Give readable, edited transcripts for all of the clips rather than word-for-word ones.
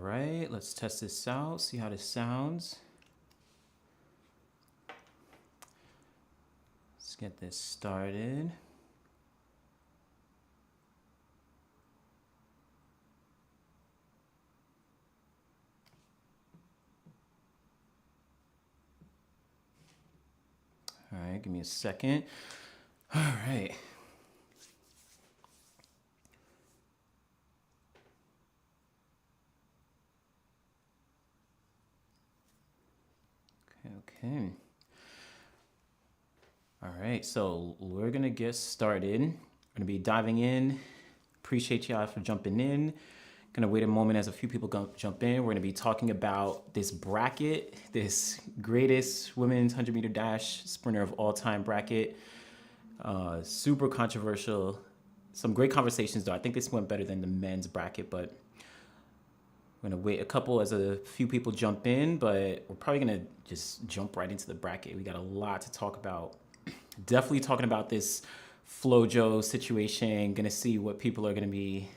right, let's test this out, see how this sounds. Let's get this started. All right, give me a second. All right. Okay. All right, so we're gonna get started. We're gonna be diving in. Appreciate y'all for jumping in. Gonna wait a moment as a few people jump in. We're gonna be talking about this bracket, this greatest women's 100-meter dash sprinter of all time bracket. Super controversial. Some great conversations though. I think this went better than the men's bracket, but we're gonna wait as a few people jump in, but we're probably gonna just jump right into the bracket. We got a lot to talk about. Definitely talking about this Flo-Jo situation. Gonna see what people are gonna be.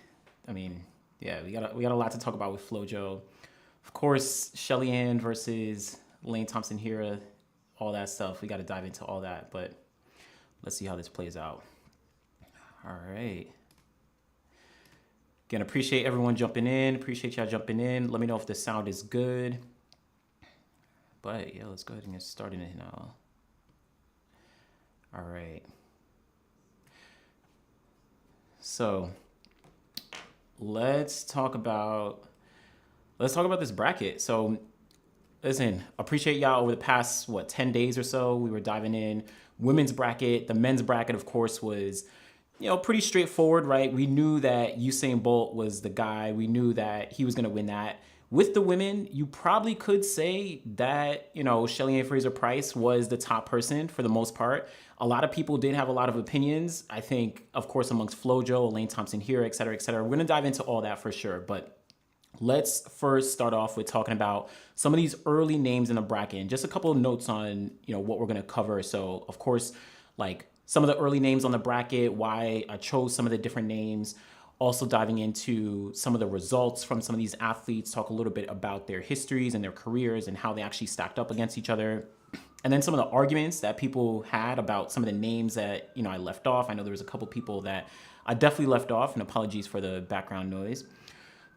I mean, yeah, we got a lot to talk about with Flo-Jo. Of course, Shelly-Ann versus Elaine Thompson-Herah, all that stuff. We got to dive into all that, but let's see how this plays out. All right. Again, appreciate everyone jumping in. Appreciate y'all jumping in. Let me know if the sound is good. But yeah, let's go ahead and get started now. All right. So let's talk about this bracket. So listen, appreciate y'all over the past 10 days or so. We were diving in women's bracket. The men's bracket, of course, was pretty straightforward, right? We knew that Usain Bolt was the guy. We knew that he was going to win that. With the women, you probably could say that, Shelly-Ann Fraser-Pryce was the top person for the most part. A lot of people did have a lot of opinions. I think, of course, amongst Flo-Jo, Elaine Thompson-Herah, et cetera, et cetera. We're going to dive into all that for sure. But let's first start off with talking about some of these early names in the bracket and just a couple of notes on, what we're going to cover. So, of course, like some of the early names on the bracket, why I chose some of the different names. Also diving into some of the results from some of these athletes, talk a little bit about their histories and their careers and how they actually stacked up against each other. And then some of the arguments that people had about some of the names that, I left off. I know there was a couple people that I definitely left off, and apologies for the background noise.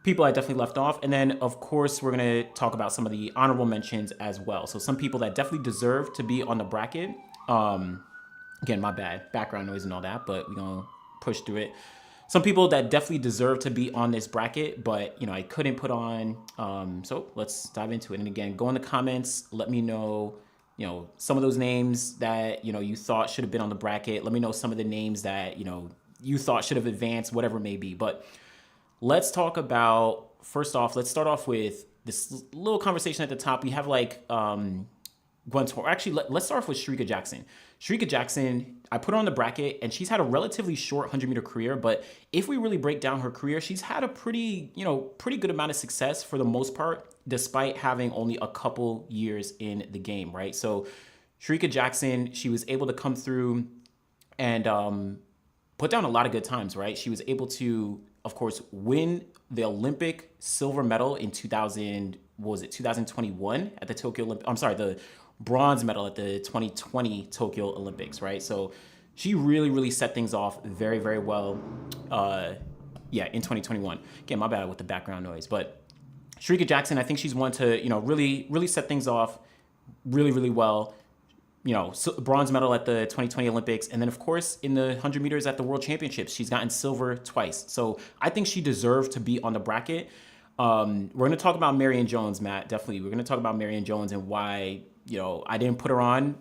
People I definitely left off. And then, of course, we're going to talk about some of the honorable mentions as well. So some people that definitely deserve to be on the bracket. Again, my bad, background noise and all that, but we're going to push through it. Some people that definitely deserve to be on this bracket, but, I couldn't put on. So let's dive into it. And again, go in the comments. Let me know, some of those names that, you thought should have been on the bracket. Let me know some of the names that, you thought should have advanced, whatever it may be. But let's talk about, first off, let's start off with this little conversation at the top. We have Gwen. Actually, let's start off with Shericka Jackson. Shericka Jackson, I put her on the bracket, and she's had a relatively short 100-meter career. But if we really break down her career, she's had a pretty good amount of success for the most part, despite having only a couple years in the game, right? So Shericka Jackson, she was able to come through and put down a lot of good times, right? She was able to, of course, win the Olympic silver medal in 2021 at the Tokyo Olympics. I'm sorry, the bronze medal at the 2020 Tokyo Olympics, right? So she really, really set things off very, very well. In 2021. Again, my bad with the background noise, but Shericka Jackson, I think she's one to, really, really set things off really, really well. Bronze medal at the 2020 Olympics. And then, of course, in the 100 meters at the World Championships, she's gotten silver twice. So I think she deserved to be on the bracket. We're going to talk about Marion Jones, Matt. Definitely. We're going to talk about Marion Jones and why, I didn't put her on.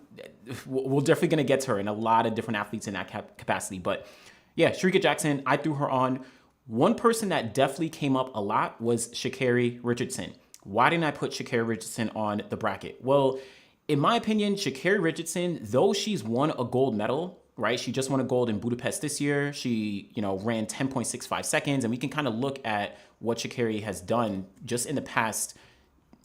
We're definitely going to get to her and a lot of different athletes in that capacity. But yeah, Shericka Jackson, I threw her on. One person that definitely came up a lot was Sha'Carri Richardson. Why didn't I put Sha'Carri Richardson on the bracket? Well, in my opinion, Sha'Carri Richardson, though she's won a gold medal, right? She just won a gold in Budapest this year. She, ran 10.65 seconds. And we can kind of look at what Sha'Carri has done just in the past,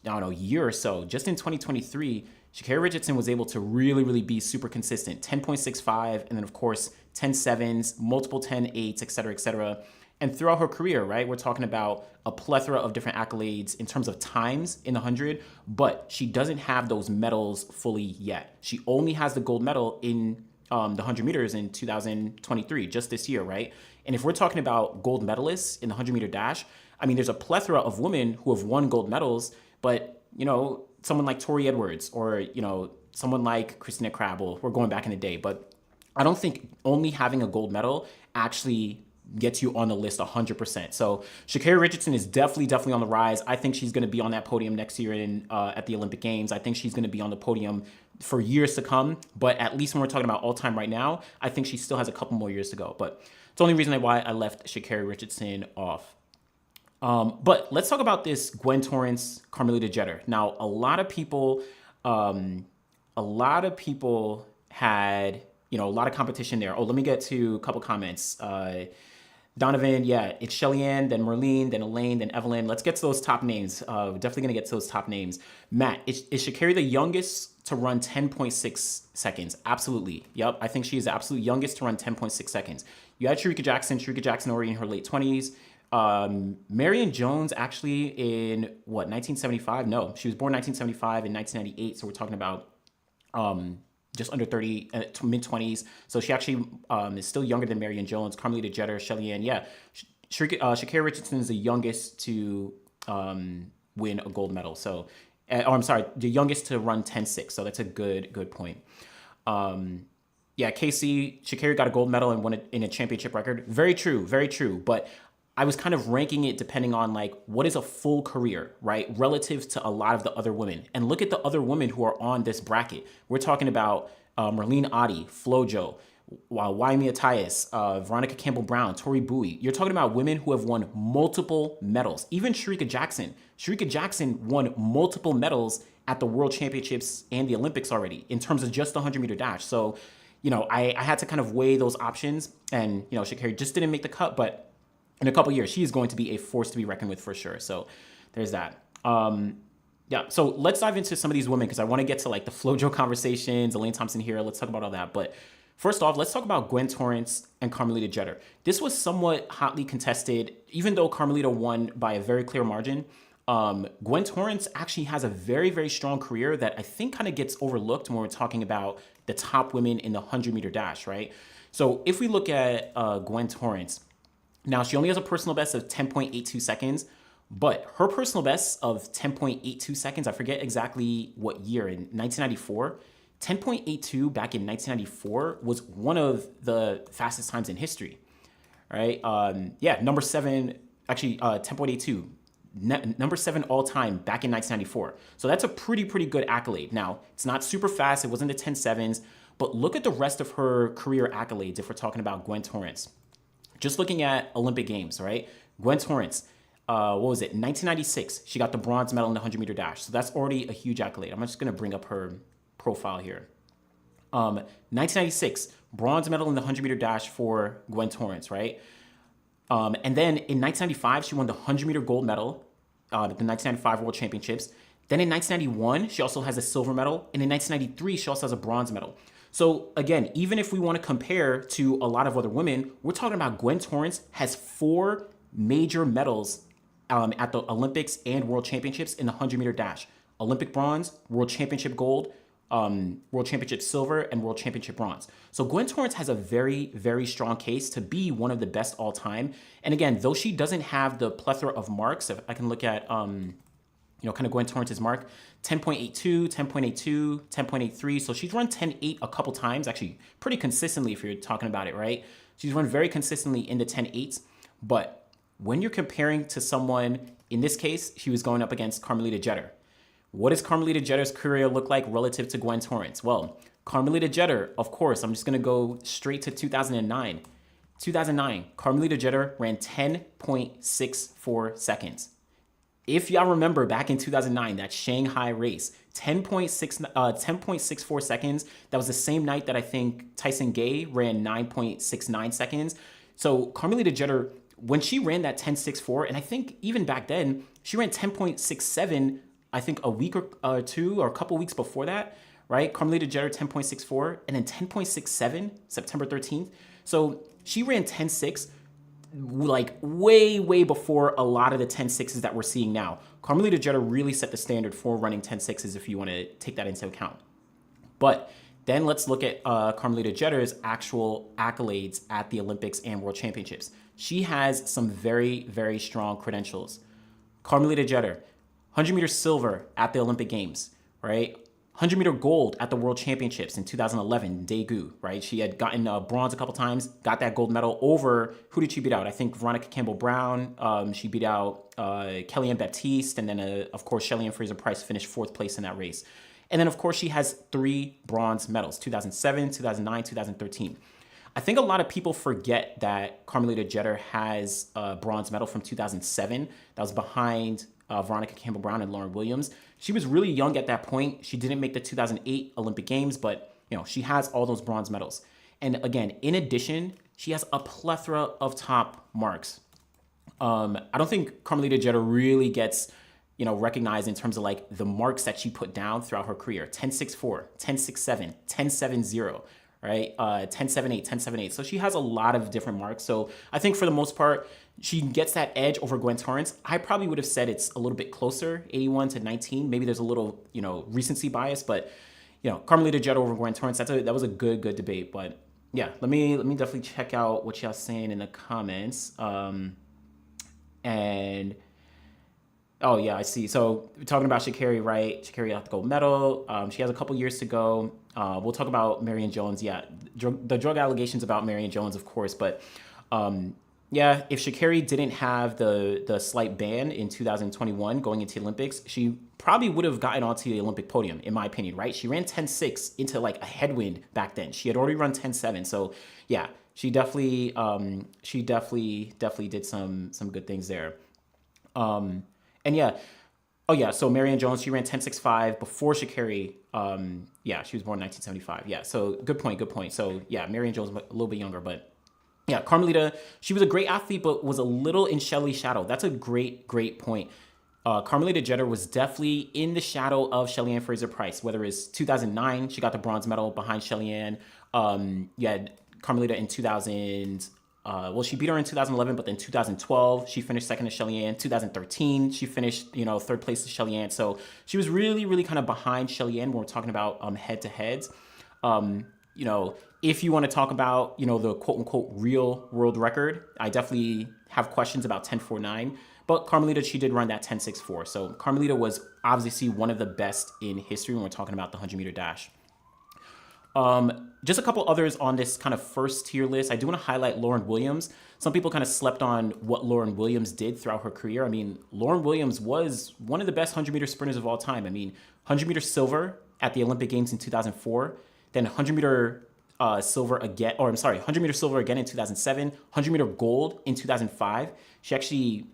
year or so. Just in 2023, Sha'Carri Richardson was able to really, really be super consistent. 10.65, and then, of course, 10.7s, multiple 10.8s, et cetera, et cetera. And throughout her career, right, we're talking about a plethora of different accolades in terms of times in the 100, but she doesn't have those medals fully yet. She only has the gold medal in the 100 meters in 2023, just this year, right? And if we're talking about gold medalists in the 100-meter dash, I mean, there's a plethora of women who have won gold medals, but, you know, someone like Tori Edwards or, you know, someone like Christina Crabble, we're going back in the day, but I don't think only having a gold medal actually gets you on the list 100%. So Sha'Carri Richardson is definitely on the rise. I think she's going to be on that podium next year at the Olympic Games. I think she's going to be on the podium for years to come. But at least when we're talking about all time right now, I think she still has a couple more years to go. But it's the only reason why I left Sha'Carri Richardson off. But let's talk about this Gwen Torrance, Carmelita Jeter. Now, a lot of people had, you know, a lot of competition there. Oh, let me get to a couple comments. Donovan, yeah, it's Shelly-Ann, then Merlene, then Elaine, then Evelyn. Let's get to those top names. We're definitely going to get to those top names. Matt, is Sha'Carri the youngest to run 10.6 seconds? Absolutely. Yep, I think she is the absolute youngest to run 10.6 seconds. You had Shericka Jackson already in her late 20s. Marion Jones actually in, 1975? No, she was born 1975 and 1998, so we're talking about just under 30, mid-20s. So she actually is still younger than Marion Jones. Carmelita Jeter, Shelly-Ann, yeah. Sha'Carri Richardson is the youngest to win a gold medal. So, the youngest to run 10.6. So that's a good point. Yeah, Casey, Sha'Carri got a gold medal and won it in a championship record. Very true. But I was kind of ranking it depending on like what is a full career, right? Relative to a lot of the other women. And look at the other women who are on this bracket. We're talking about Merlene Ottey, Flo-Jo, Wyomia Tyus, Veronica Campbell-Brown, Tori Bowie. You're talking about women who have won multiple medals. Even Shericka Jackson. Shericka Jackson won multiple medals at the World Championships and the Olympics already in terms of just the 100-meter dash. So, you know, I had to kind of weigh those options. And, you know, Sha'Carri just didn't make the cut, but in a couple years, she is going to be a force to be reckoned with for sure. So there's that. Yeah, so let's dive into some of these women because I want to get to like the Flo-Jo conversations, Elaine Thompson-Herah. Let's talk about all that. But first off, let's talk about Gwen Torrance and Carmelita Jeter. This was somewhat hotly contested, even though Carmelita won by a very clear margin. Gwen Torrance actually has a very strong career that I think kind of gets overlooked when we're talking about the top women in the 100-meter dash, right? So if we look at Gwen Torrance, now, she only has a personal best of 10.82 seconds, but her personal best of 10.82 seconds, I forget exactly what year, in 1994, 10.82 back in 1994 was one of the fastest times in history, right? Number 7, actually 10.82, number 7 all time back in 1994. So that's a pretty good accolade. Now, it's not super fast. It wasn't the 10.7s, but look at the rest of her career accolades if we're talking about Gwen Torrance. Just looking at Olympic Games, right? Gwen Torrance, 1996, she got the bronze medal in the 100-meter dash. So that's already a huge accolade. I'm just going to bring up her profile here. 1996, bronze medal in the 100-meter dash for Gwen Torrance, right? And then in 1995, she won the 100-meter gold medal at the 1995 World Championships. Then in 1991, she also has a silver medal. And in 1993, she also has a bronze medal. So again, even if we want to compare to a lot of other women, we're talking about Gwen Torrance has 4 major medals at the Olympics and World Championships in the 100-meter dash. Olympic bronze, World Championship gold, World Championship silver, and World Championship bronze. So Gwen Torrance has a very strong case to be one of the best all time. And again, though she doesn't have the plethora of marks, if I can look at kind of Gwen Torrance's mark, 10.82, 10.82, 10.83. So she's run 10.8 a couple times, actually pretty consistently if you're talking about it, right? She's run very consistently in the 10.8s. But when you're comparing to someone, in this case, she was going up against Carmelita Jeter. What does Carmelita Jeter's career look like relative to Gwen Torrance? Well, Carmelita Jeter, of course, I'm just going to go straight to 2009. 2009, Carmelita Jeter ran 10.64 seconds. If y'all remember back in 2009, that Shanghai race, 10.64 seconds. That was the same night that I think Tyson Gay ran 9.69 seconds. So Carmelita Jeter, when she ran that 10.64, and I think even back then, she ran 10.67, I think a week or two or a couple weeks before that, right? Carmelita Jeter 10.64 and then 10.67 September 13th. So she ran 10.6. like way before a lot of the 10.6s that we're seeing now. Carmelita Jeter really set the standard for running 10.6s if you want to take that into account. But then let's look at Carmelita Jeter's actual accolades at the Olympics and World Championships. She has some very strong credentials. Carmelita Jeter, 100-meter silver at the Olympic Games, right? 100-meter gold at the World Championships in 2011, Daegu, right? She had gotten bronze a couple times, got that gold medal over, who did she beat out? I think Veronica Campbell-Brown. She beat out Kelly-Ann Baptiste, and then, of course, Shelly-Ann Fraser-Pryce finished 4th place in that race. And then, of course, she has 3 bronze medals, 2007, 2009, 2013. I think a lot of people forget that Carmelita Jeter has a bronze medal from 2007. That was behind Veronica Campbell-Brown and Lauren Williams. She was really young at that point. She didn't make the 2008 Olympic Games, but she has all those bronze medals. And again, in addition, she has a plethora of top marks. I don't think Carmelita Jeter really gets recognized in terms of like the marks that she put down throughout her career. 10.64, 10.67, 10.70, right? 10.78, 10.78. So she has a lot of different marks. So I think for the most part, she gets that edge over Gwen Torrance. I probably would have said it's a little bit closer, 81 to 19. Maybe there's a little, recency bias, but Carmelita Jeter over Gwen Torrance, that was a good debate. But yeah, let me definitely check out what y'all saying in the comments. And oh yeah, I see. So we're talking about Sha'Carri, right? Sha'Carri got the gold medal. She has a couple years to go. We'll talk about Marion Jones. Yeah, the drug allegations about Marion Jones, of course. But yeah, if Sha'Carri didn't have the slight ban in 2021 going into the Olympics, she probably would have gotten onto the Olympic podium, in my opinion, right? She ran 10.6 into like a headwind back then. She had already run 10.7. So yeah, she definitely did some good things there. And yeah, oh yeah, so Marion Jones, she ran 10.65 before Sha'Carri. Yeah, she was born in 1975. Yeah, so good point. So yeah, Marion Jones a little bit younger, but yeah, Carmelita, she was a great athlete, but was a little in Shelly's shadow. That's a great point. Carmelita Jeter was definitely in the shadow of Shelly-Ann Fraser-Pryce, whether it's 2009, she got the bronze medal behind Shelly-Ann. Yeah, Carmelita in 2000, she beat her in 2011, but then 2012, she finished second to Shelly-Ann. 2013, she finished, third place to Shelly-Ann. So she was really kind of behind Shelly-Ann when we're talking about head-to-heads. If you want to talk about, the quote-unquote real world record, I definitely have questions about 10.49. But Carmelita, she did run that 10.64. So Carmelita was obviously one of the best in history when we're talking about the 100-meter dash. Just a couple others on this kind of first tier list. I do want to highlight Lauren Williams. Some people kind of slept on what Lauren Williams did throughout her career. I mean, Lauren Williams was one of the best 100-meter sprinters of all time. I mean, 100-meter silver at the Olympic Games in 2004, then 100-meter silver again, 100-meter silver again in 2007, 100-meter gold in 2005. She actually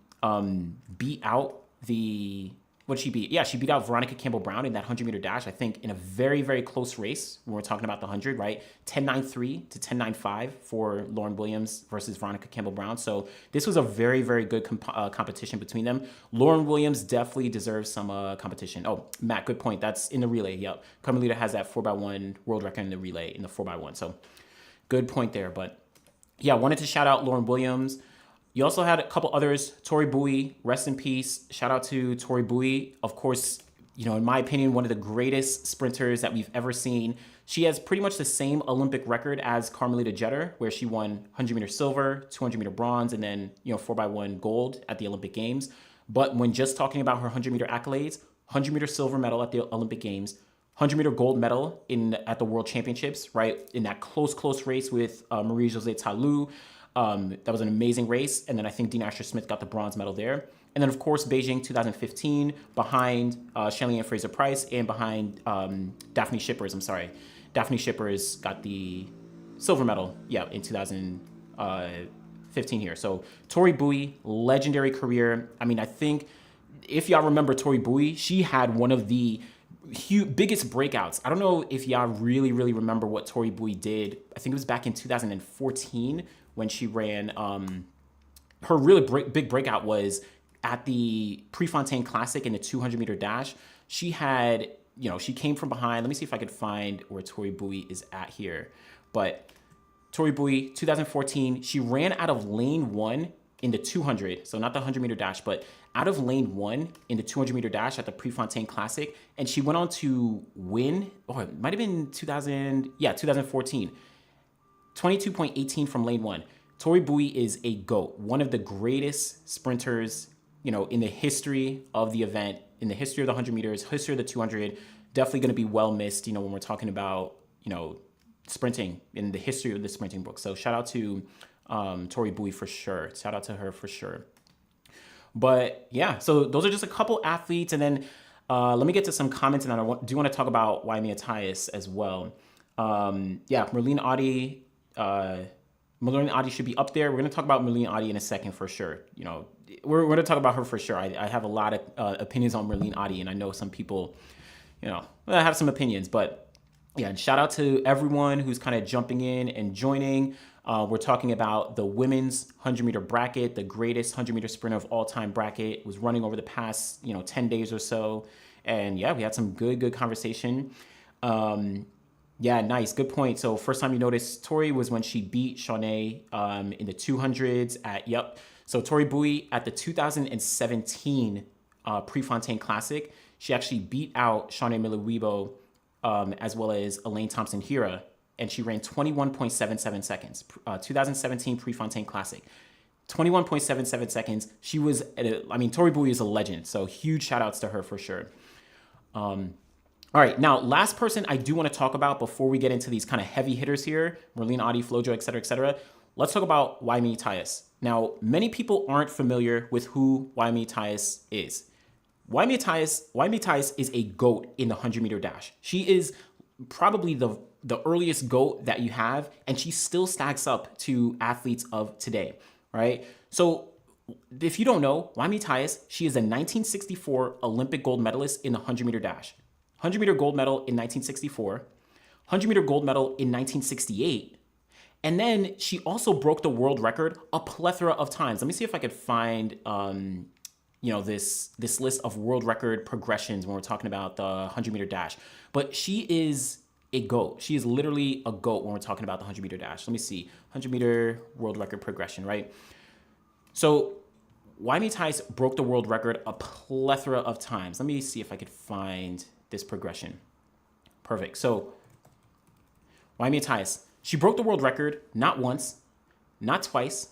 beat out what did she beat? Yeah, she beat out Veronica Campbell-Brown in that 100-meter dash, I think, in a very close race when we're talking about the 100, right? 10.93 to 10.95 for Lauren Williams versus Veronica Campbell-Brown. So this was a very good competition between them. Lauren Williams definitely deserves some competition. Oh, Matt, good point. That's in the relay. Yep. Carmelita has that 4x1 world record in the relay in the 4x1. So good point there. But yeah, wanted to shout out Lauren Williams. You also had a couple others. Tori Bowie, rest in peace. Shout out to Tori Bowie. Of course, in my opinion, one of the greatest sprinters that we've ever seen. She has pretty much the same Olympic record as Carmelita Jeter, where she won 100-meter silver, 200-meter bronze, and then 4x1 gold at the Olympic Games. But when just talking about her 100-meter accolades, 100-meter silver medal at the Olympic Games, 100-meter gold medal at the World Championships, right? In that close race with Marie-Josée Talu. That was an amazing race. And then I think Dean Asher-Smith got the bronze medal there. And then, of course, Beijing 2015 behind Shelly-Ann Fraser-Pryce and behind Daphne Shippers. Daphne Shippers got the silver medal, in 2015 here. So Tori Bowie, legendary career. I mean, I think if y'all remember Tori Bowie, she had one of the biggest breakouts. I don't know if y'all really remember what Tori Bowie did. I think it was back in 2014 when she ran. Her really big breakout was at the Prefontaine Classic in the 200-meter dash. She had, she came from behind. Let me see if I could find where Tori Bowie is at here. But Tori Bowie, 2014, she ran out of lane 1 in the 200, so not the 100-meter dash, but out of lane 1 in the 200-meter dash at the Prefontaine Classic, and she went on to win, or it might have been 2014, 22.18 from lane 1. Tori Bowie is a GOAT, one of the greatest sprinters, in the history of the event, in the history of the 100 meters, history of the 200. Definitely going to be well missed, when we're talking about, sprinting in the history of the sprinting book. So shout out to Tori Bowie for sure. Shout out to her for sure. But yeah, so those are just a couple athletes. And then let me get to some comments, and I do want to talk about Wyomia Tyus as well. Merlene Ottey. Merlene Ottey should be up there. We're going to talk about Merlene Ottey in a second for sure. We're going to talk about her for sure. I have a lot of opinions on Merlene Ottey, and I know some people, have some opinions. But yeah, and shout out to everyone who's kind of jumping in and joining. We're talking about the women's 100-meter bracket, the greatest 100-meter sprinter of all time bracket. It was running over the past, 10 days or so. And yeah, we had some good conversation. Yeah, nice. Good point. So first time you noticed Tori was when she beat Shawnee in the 200s at, So Tori Bowie at the 2017 Prefontaine Classic, she actually beat out Shawnee Miller-Weibo as well as Elaine Thompson-Herah, and she ran 21.77 seconds. 2017 Prefontaine Classic. 21.77 seconds. She was, Tori Bowie is a legend, so huge shout outs to her for sure. All right, now, last person I do want to talk about before we get into these kind of heavy hitters here, Merlene Ottey, Flo-Jo, et cetera, let's talk about Wyomia Tyus. Now, many people aren't familiar with who Wyomia Tyus is. Wyomia Tyus is a GOAT in the 100-meter dash. She is probably the earliest GOAT that you have, and she still stacks up to athletes of today, right? So if you don't know, Wyomia Tyus, she is a 1964 Olympic gold medalist in the 100-meter dash. 100-meter gold medal in 1964, 100-meter gold medal in 1968, and then she also broke the world record a plethora of times. Let me see if I could find, this list of world record progressions when we're talking about the 100-meter dash. But she is a GOAT. She is literally a GOAT when we're talking about the 100-meter dash. Let me see, 100-meter world record progression, right? So Wyomia Tyus broke the world record a plethora of times. Let me see if I could find this progression. Perfect. So Wyomia Tyus, she broke the world record not once, not twice,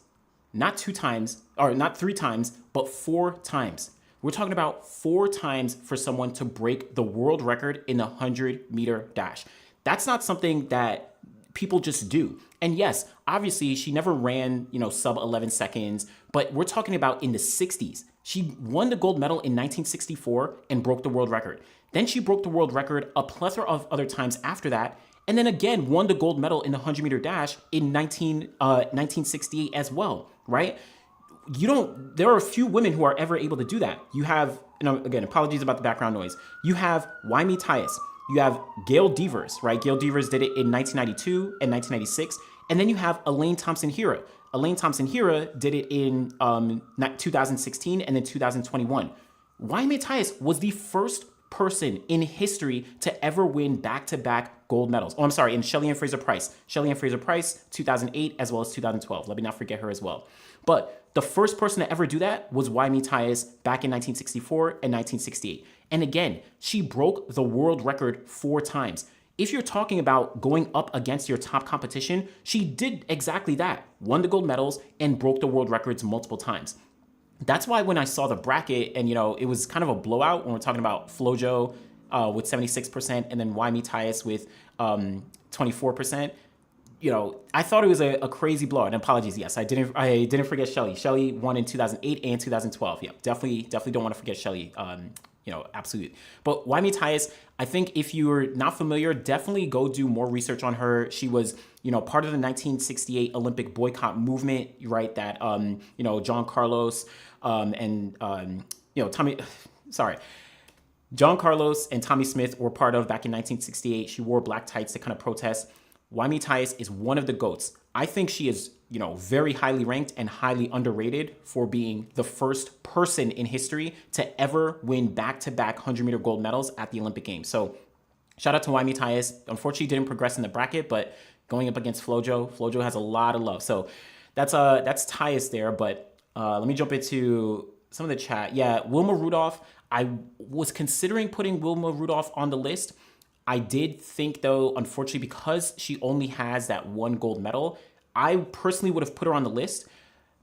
not 2 times, or not 3 times, but 4 times. We're talking about 4 times for someone to break the world record in the 100-meter dash. That's not something that people just do. And yes, obviously she never ran, sub 11 seconds, but we're talking about in the 60s. She won the gold medal in 1964 and broke the world record. Then she broke the world record a plethora of other times after that, and then again won the gold medal in the 100-meter dash in 1968 as well, right? There are a few women who are ever able to do that. You have, again, apologies about the background noise. You have Wyomia Tyus. You have Gail Devers, right? Gail Devers did it in 1992 and 1996. And then you have Elaine Thompson-Herah. Elaine Thompson-Herah did it in 2016 and then 2021. Wyomia Tyus was the first person in history to ever win back-to-back gold medals. Oh, I'm sorry, and Shelly-Ann Fraser-Pryce. Shelly-Ann Fraser-Pryce, 2008 as well as 2012. Let me not forget her as well. But the first person to ever do that was Wyomia Tyus back in 1964 and 1968. And again, she broke the world record 4 times. If you're talking about going up against your top competition, she did exactly that. Won the gold medals and broke the world records multiple times. That's why when I saw the bracket and, it was kind of a blowout when we're talking about Flo-Jo with 76% and then Wyomia Tyus with 24%, I thought it was a crazy blowout. And apologies, yes, I didn't forget Shelly. Shelly won in 2008 and 2012. Yeah, definitely don't want to forget Shelly. Absolutely. But Wyomia Tyus, I think if you're not familiar, definitely go do more research on her. She was, part of the 1968 Olympic boycott movement, right? That, John Carlos John Carlos and Tommy Smith were part of back in 1968. She wore black tights to kind of protest. Wyomia Tyus is one of the GOATs. I think she is, very highly ranked and highly underrated for being the first person in history to ever win back-to-back 100-meter gold medals at the Olympic Games. So shout out to Wyomia Tyus. Unfortunately, didn't progress in the bracket, but going up against Flo-Jo. Flo-Jo has a lot of love. So that's Tyus there. But let me jump into some of the chat. Yeah, Wilma Rudolph. I was considering putting Wilma Rudolph on the list. I did think, though, unfortunately, because she only has that one gold medal, I personally would have put her on the list.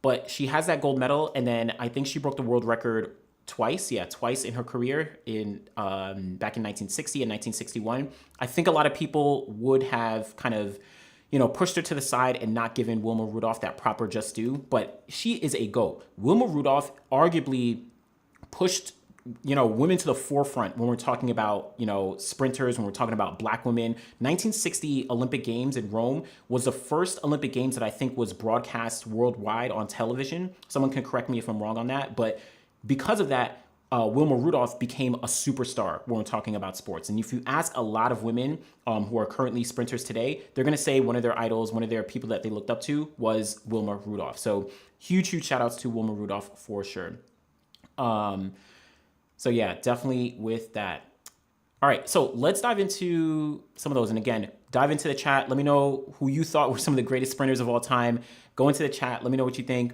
But she has that gold medal, and then I think she broke the world record twice in her career in back in 1960 and 1961. I think a lot of people would have kind of, pushed her to the side and not given Wilma Rudolph that proper just due. But she is a GOAT. Wilma Rudolph arguably pushed women to the forefront when we're talking about, sprinters, when we're talking about black women. 1960 Olympic Games in Rome was the first Olympic Games that I think was broadcast worldwide on television. Someone can correct me if I'm wrong on that. But because of that, Wilma Rudolph became a superstar when we're talking about sports. And if you ask a lot of women who are currently sprinters today, they're going to say one of their idols, one of their people that they looked up to was Wilma Rudolph. So huge shout outs to Wilma Rudolph for sure. So yeah, definitely with that. All right, so let's dive into some of those. And again, dive into the chat. Let me know who you thought were some of the greatest sprinters of all time. Go into the chat. Let me know what you think.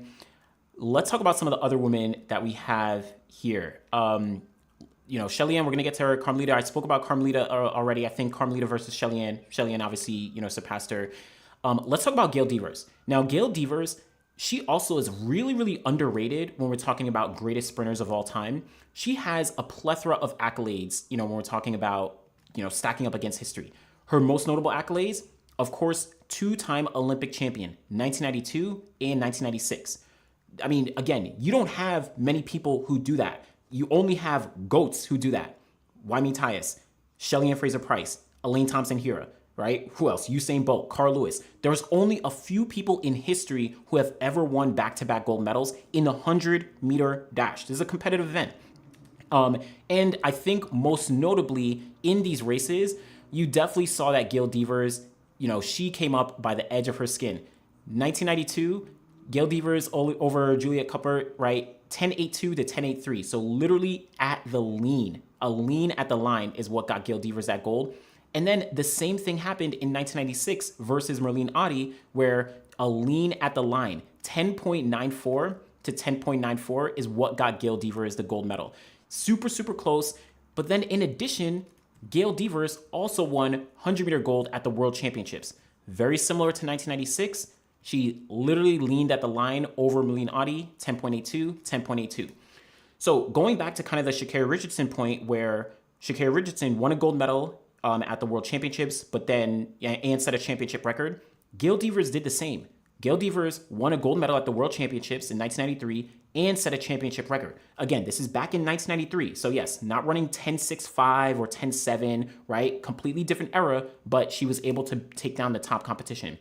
Let's talk about some of the other women that we have here. Shelly-Ann, we're going to get to her. Carmelita, I spoke about Carmelita already. I think Carmelita versus Shelly-Ann. Shelly-Ann obviously, surpassed her. Let's talk about Gail Devers. Now, Gail Devers, she also is really, really underrated when we're talking about greatest sprinters of all time. She has a plethora of accolades, when we're talking about, stacking up against history. Her most notable accolades, of course, two-time Olympic champion, 1992 and 1996. I mean, again, you don't have many people who do that. You only have GOATs who do that. Wyomia Tyus, Shelly-Ann Fraser-Pryce, Elaine Thompson-Herah, right? Who else? Usain Bolt, Carl Lewis. There's only a few people in history who have ever won back-to-back gold medals in the 100-meter dash. This is a competitive event. And I think most notably in these races, you definitely saw that Gail Devers, she came up by the edge of her skin. 1992, Gail Devers over Juliet Cuppert, right? 10.82 to 10.83. So literally at the lean. A lean at the line is what got Gail Devers that gold. And then the same thing happened in 1996 versus Merlene Ottey, where a lean at the line, 10.94 to 10.94 is what got Gail Devers the gold medal. Super, super close. But then in addition, Gail Devers also won 100-meter gold at the World Championships. Very similar to 1996. She literally leaned at the line over Merlene Ottey, 10.82, 10.82. So going back to kind of the Sha'Carri Richardson point, where Sha'Carri Richardson won a gold medal at the World Championships, but then and set a championship record, Gail Devers did the same. Gail Devers won a gold medal at the World Championships in 1993 and set a championship record. Again, this is back in 1993. So yes, not running 10.65 or 10.7, right? Completely different era, but she was able to take down the top competition.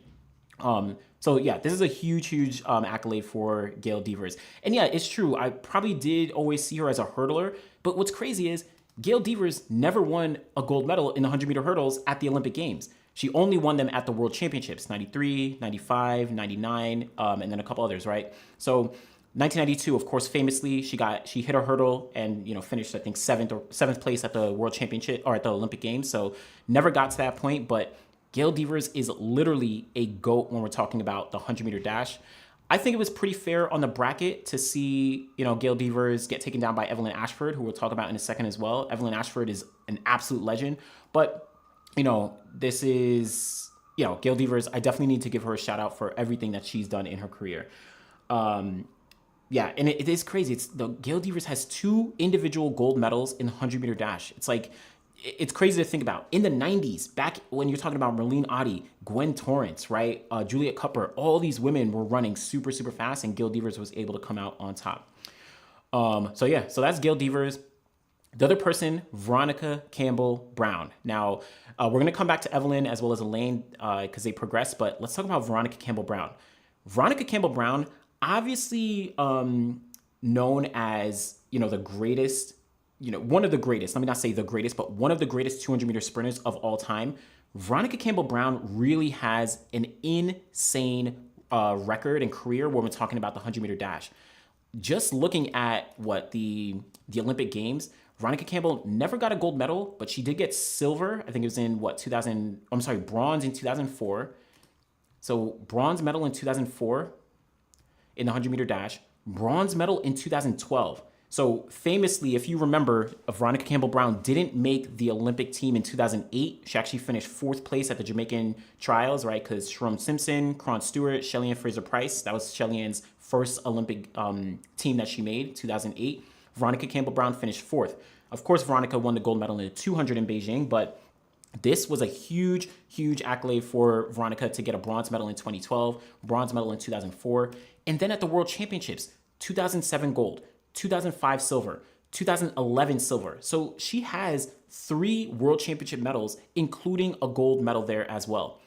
So yeah, this is a huge accolade for Gail Devers. And yeah, it's true. I probably did always see her as a hurdler, but what's crazy is Gail Devers never won a gold medal in the 100-meter hurdles at the Olympic Games. She only won them at the World Championships, 93, 95, 99, and then a couple others, right? So 1992, of course, famously, she hit her hurdle and, finished, I think, seventh place at the World Championship or at the Olympic Games. So never got to that point, but Gail Devers is literally a GOAT when we're talking about the 100-meter dash. I think it was pretty fair on the bracket to see, Gail Devers get taken down by Evelyn Ashford, who we'll talk about in a second as well. Evelyn Ashford is an absolute legend. But, this is, Gail Devers, I definitely need to give her a shout out for everything that she's done in her career. Yeah, and it is crazy. Gail Devers has 2 individual gold medals in the 100-meter dash. It's crazy to think about. In the 90s, back when you're talking about Merlene Ottey, Gwen Torrance, right? Juliet Cuppert, all these women were running super, super fast, and Gail Devers was able to come out on top. So that's Gail Devers. The other person, Veronica Campbell-Brown. Now, we're going to come back to Evelyn as well as Elaine because they progressed, but let's talk about Veronica Campbell-Brown. Veronica Campbell-Brown, obviously known as, the greatest, one of the greatest, let me not say the greatest, but one of the greatest 200-meter sprinters of all time. Veronica Campbell-Brown really has an insane record and career when we're talking about the 100-meter dash. Just looking at the Olympic Games, Veronica Campbell never got a gold medal, but she did get silver. I think it was in bronze in 2004, So bronze medal in 2004 in the 100-meter dash, bronze medal in 2012. So famously, if you remember, Veronica Campbell-Brown didn't make the Olympic team in 2008. She actually finished 4th place at the Jamaican trials, right? Because Sharon Simpson, Cron Stewart, Shelly-Ann Fraser-Pryce, that was Shelly-Ann's first Olympic team that she made, 2008. Veronica Campbell-Brown finished 4th. Of course, Veronica won the gold medal in the 200 in Beijing, but this was a huge, huge accolade for Veronica to get a bronze medal in 2012, bronze medal in 2004, and then at the World Championships, 2007 gold, 2005 silver, 2011 silver. So she has 3 World Championship medals, including a gold medal there as well.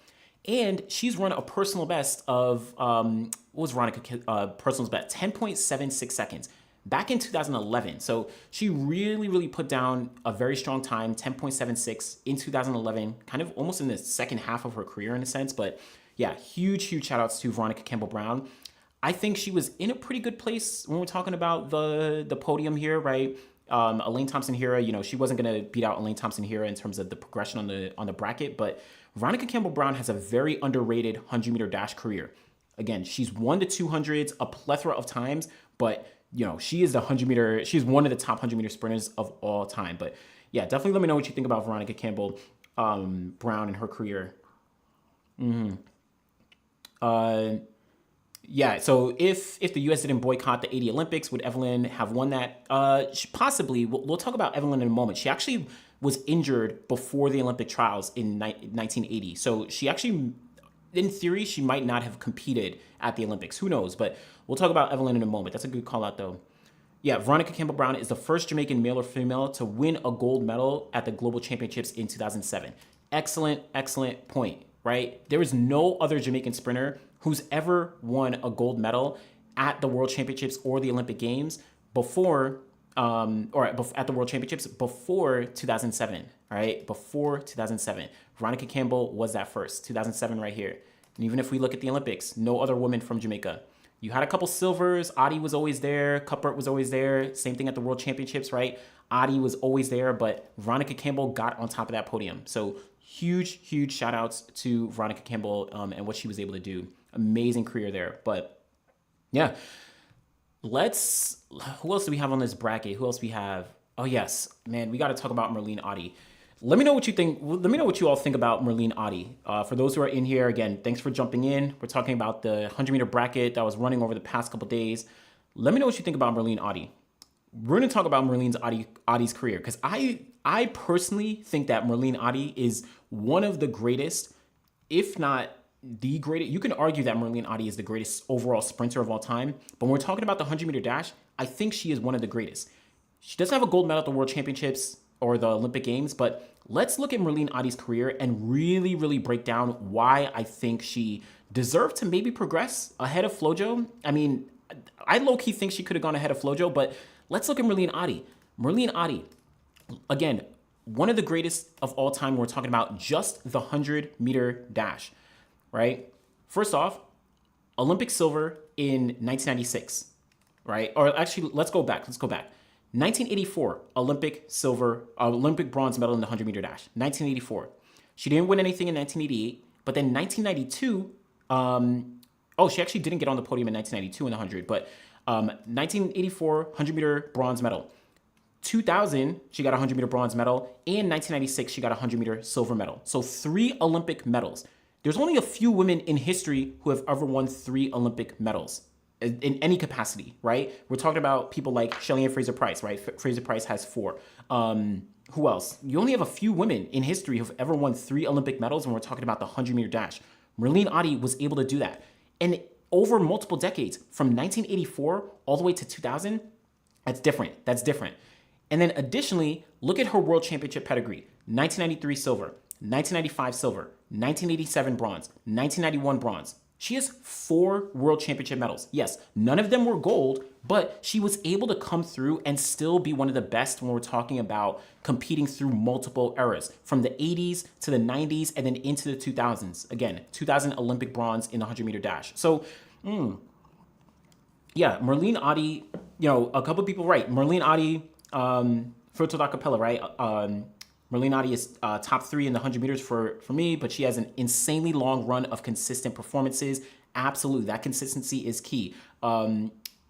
And she's run a personal best of, what was Veronica's personal best? 10.76 seconds. Back in 2011. So she really, really put down a very strong time, 10.76 in 2011, kind of almost in the second half of her career in a sense. But yeah, huge, huge shout outs to Veronica Campbell-Brown. I think she was in a pretty good place when we're talking about the podium here, right? Elaine Thompson-Herah, she wasn't going to beat out Elaine Thompson-Herah in terms of the progression on the bracket, but Veronica Campbell-Brown has a very underrated 100-meter dash career. Again, she's won the 200s a plethora of times, but she is she's one of the top 100-meter sprinters of all time. But yeah, definitely let me know what you think about Veronica Campbell-Brown and her career. Yeah, so if the U.S. didn't boycott the 80 Olympics, would Evelyn have won that? Possibly. We'll talk about Evelyn in a moment. She actually was injured before the Olympic trials in 1980. So she actually, in theory, she might not have competed at the Olympics. Who knows? But we'll talk about Evelyn in a moment. That's a good call out, though. Yeah, Veronica Campbell-Brown is the first Jamaican male or female to win a gold medal at the Global Championships in 2007. Excellent, excellent point, right? There is no other Jamaican sprinter who's ever won a gold medal at the World Championships or the Olympic Games before, at the World Championships before 2007, right? Before 2007. Veronica Campbell was that first, 2007 right here. And even if we look at the Olympics, no other woman from Jamaica. You had a couple silvers. Ottey was always there. Cuthbert was always there. Same thing at the World Championships, right? Ottey was always there, but Veronica Campbell got on top of that podium. So huge, huge shout outs to Veronica Campbell and what she was able to do. Amazing career there. But yeah, who else do we have on this bracket? Who else we have? Oh yes, man, we got to talk about Merlene Ottey. Let me know what you think. Let me know what you all think about Merlene Ottey. For those who are in here, again, thanks for jumping in. We're talking about the 100-meter bracket that was running over the past couple days. Let me know what you think about Merlene Ottey. We're going to talk about Merlene Ottey's career because I personally think that Merlene Ottey is one of the greatest, if not the greatest. You can argue that Merlene Ottey is the greatest overall sprinter of all time, but when we're talking about the 100-meter dash, I think she is one of the greatest. She doesn't have a gold medal at the World Championships or the Olympic Games, but let's look at Merlene Ottey's career and really, really break down why I think she deserved to maybe progress ahead of Flo-Jo. I mean, I low-key think she could have gone ahead of Flo-Jo, but let's look at Merlene Ottey. Merlene Ottey, again, one of the greatest of all time. We're talking about just the 100-meter dash, right? First off, Olympic silver in 1996, right? Or actually, let's go back. 1984, Olympic bronze medal in the 100-meter dash. 1984. She didn't win anything in 1988, but then 1992, she actually didn't get on the podium in 1992 in the 100, but 1984, 100-meter bronze medal. 2000, she got a 100-meter bronze medal. And 1996, she got a 100-meter silver medal. So 3 Olympic medals. There's only a few women in history who have ever won 3 Olympic medals in any capacity, right? We're talking about people like Shelly-Ann Fraser-Pryce, right? Fraser-Pryce has 4. Who else? You only have a few women in history who've ever won 3 Olympic medals when we're talking about the 100-meter dash. Merlene Ottey was able to do that. And over multiple decades, from 1984 all the way to 2000, that's different. And then additionally, look at her World Championship pedigree. 1993 silver, 1995 silver, 1987 bronze, 1991 bronze. She has 4 World Championship medals. Yes, none of them were gold, but she was able to come through and still be one of the best when we're talking about competing through multiple eras, from the 80s to the 90s and then into the 2000s. Again, 2000 Olympic bronze in the 100-meter dash. So, yeah, Merlene Ottey, a couple people, right? Merlene Ottey, Fruto da Capella, right? Merlene Ottey is top 3 in the 100 meters for me, but she has an insanely long run of consistent performances. Absolutely, that consistency is key.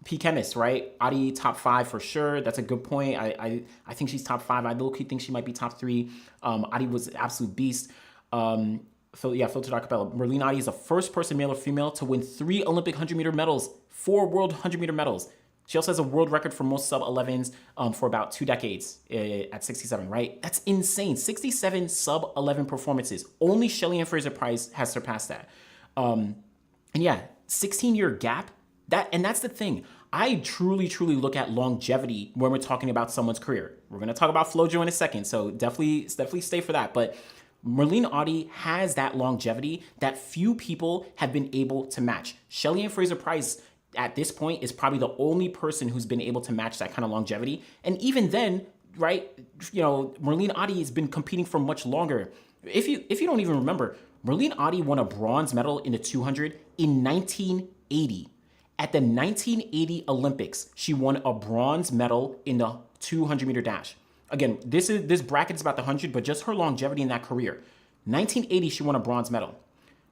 P Chemist, right? Ottey top 5 for sure. That's a good point. I think she's top 5. I low-key think she might be top 3. Ottey was an absolute beast. Filtered acapella. Merlene Ottey is the first person, male or female, to win 3 Olympic 100-meter medals, 4 world 100-meter medals. She also has a world record for most sub-11s for about 2 decades at 67, right? That's insane. 67 sub-11 performances. Only Shelly-Ann Fraser-Pryce has surpassed that. And yeah, 16-year gap. That's the thing. I truly look at longevity when we're talking about someone's career. We're going to talk about Flo-Jo in a second, so definitely stay for that. But Merlene Ottey has that longevity that few people have been able to match. Shelly-Ann Fraser-Pryce at this point is probably the only person who's been able to match that kind of longevity. And even then, right, Merlene Ottey has been competing for much longer. If you don't even remember, Merlene Ottey won a bronze medal in the 200 in 1980. At the 1980 Olympics, she won a bronze medal in the 200-meter dash. Again, this bracket is about the 100, but just her longevity in that career. 1980, she won a bronze medal.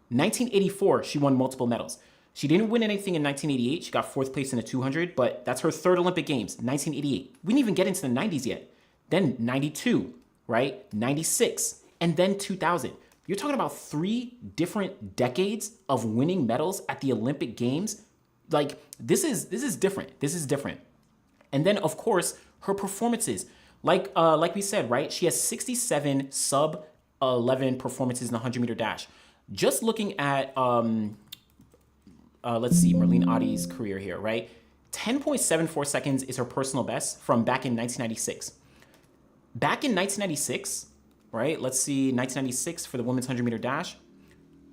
1984, she won multiple medals. She didn't win anything in 1988. She got 4th place in the 200, but that's her 3rd Olympic Games, 1988. We didn't even get into the 90s yet. Then 92, right? 96, and then 2000. You're talking about 3 different decades of winning medals at the Olympic Games. Like, this is different. This is different. And then, of course, her performances. Like we said, right? She has 67 sub-11 performances in the 100-meter dash. Just looking at, let's see, Merlene Ottey's career here, right? 10.74 seconds is her personal best from back in 1996. Back in 1996, right? Let's see, 1996 for the women's 100-meter dash.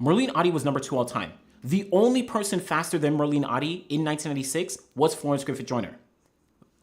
Merlene Ottey was number 2 all time. The only person faster than Merlene Ottey in 1996 was Florence Griffith-Joyner.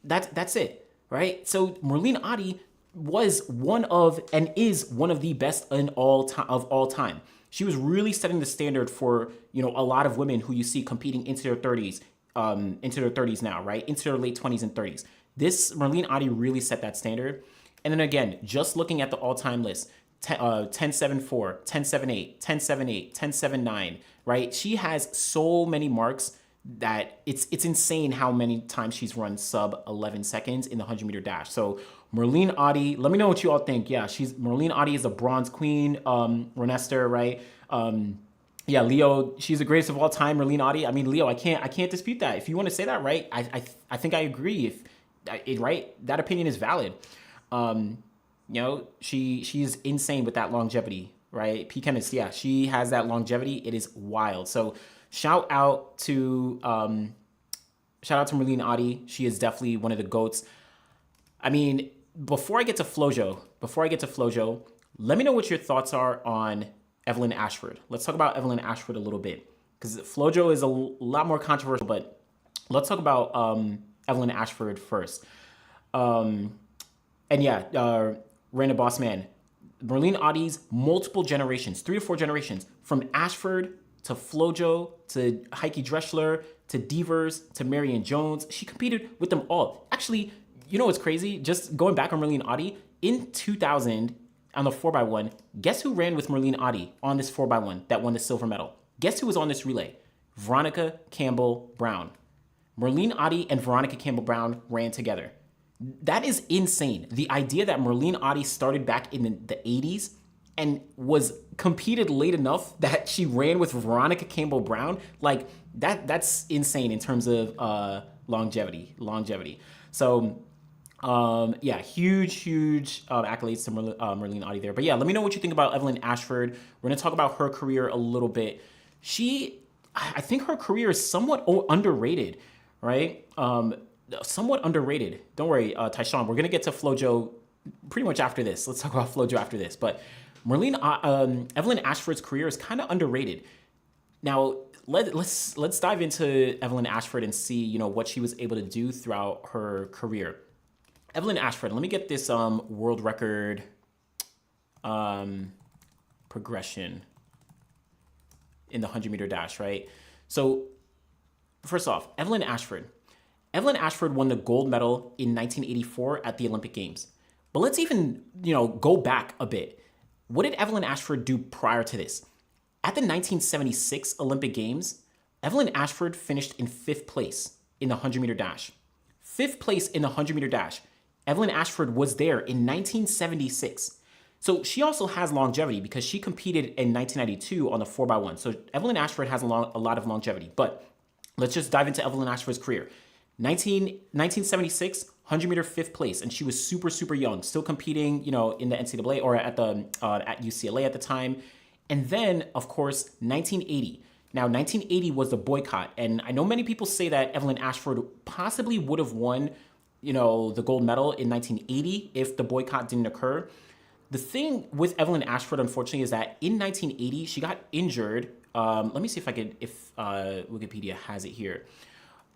That's it, right? So Merlene Ottey was one of and is one of the best of all time. She was really setting the standard for a lot of women who you see competing into their 30s now, right? Into their late 20s and 30s. This Merlene Ottey really set that standard. And then again, just looking at the all-time list, 10.74, 10.78, 10.78, 10.79, right? She has so many marks that it's insane how many times she's run sub 11 seconds in the 100-meter dash. So Merlene Ottey, let me know what you all think. Yeah, Merlene Ottey is a bronze queen, Renester, right? Yeah, Leo, she's the greatest of all time, Merlene Ottey. I mean, Leo, I can't dispute that. If you want to say that, right? I think I agree. Right, that opinion is valid. She's insane with that longevity, right? P Chemist, yeah, she has that longevity. It is wild. So shout out to Merlene Ottey. She is definitely one of the GOATs. I mean, before I get to Flo-Jo, let me know what your thoughts are on Evelyn Ashford. Let's talk about Evelyn Ashford a little bit, because Flo-Jo is a lot more controversial, but let's talk about Evelyn Ashford first. And yeah, Random Boss Man, Merlene Ottey's multiple generations, 3 or 4 generations, from Ashford to Flo-Jo to Heike Drechsler to Devers to Marion Jones. She competed with them all. Actually, you know what's crazy? Just going back on Merlene Ottey, in 2000 on the 4x1, guess who ran with Merlene Ottey on this 4x1 that won the silver medal? Guess who was on this relay? Veronica Campbell-Brown. Merlene Ottey and Veronica Campbell-Brown ran together. That is insane. The idea that Merlene Ottey started back in the 80s and was competed late enough that she ran with Veronica Campbell-Brown, like that's insane in terms of longevity. So yeah, huge accolades to Merlene Ottey there. But yeah, let me know what you think about Evelyn Ashford. We're gonna talk about her career a little bit. I think her career is somewhat underrated, right? Somewhat underrated. Don't worry, Tyshawn, we're gonna get to Flo-Jo pretty much after this. Let's talk about Flo-Jo after this. But Evelyn Ashford's career is kind of underrated. Now, let's dive into Evelyn Ashford and see what she was able to do throughout her career. Evelyn Ashford, let me get this world record progression in the 100-meter dash, right? So first off, Evelyn Ashford won the gold medal in 1984 at the Olympic Games. But let's even, go back a bit. What did Evelyn Ashford do prior to this? At the 1976 Olympic Games, Evelyn Ashford finished in 5th place in the 100-meter dash. 5th place in the 100-meter dash. Evelyn Ashford was there in 1976. So she also has longevity because she competed in 1992 on the 4x1. So Evelyn Ashford has a lot of longevity. But let's just dive into Evelyn Ashford's career. 1976, 100-meter 5th place, and she was super, super young, still competing, in the NCAA or at UCLA at the time. And then, of course, 1980. Now, 1980 was the boycott, and I know many people say that Evelyn Ashford possibly would have won, the gold medal in 1980 if the boycott didn't occur. The thing with Evelyn Ashford, unfortunately, is that in 1980 she got injured. Let me see if Wikipedia has it here.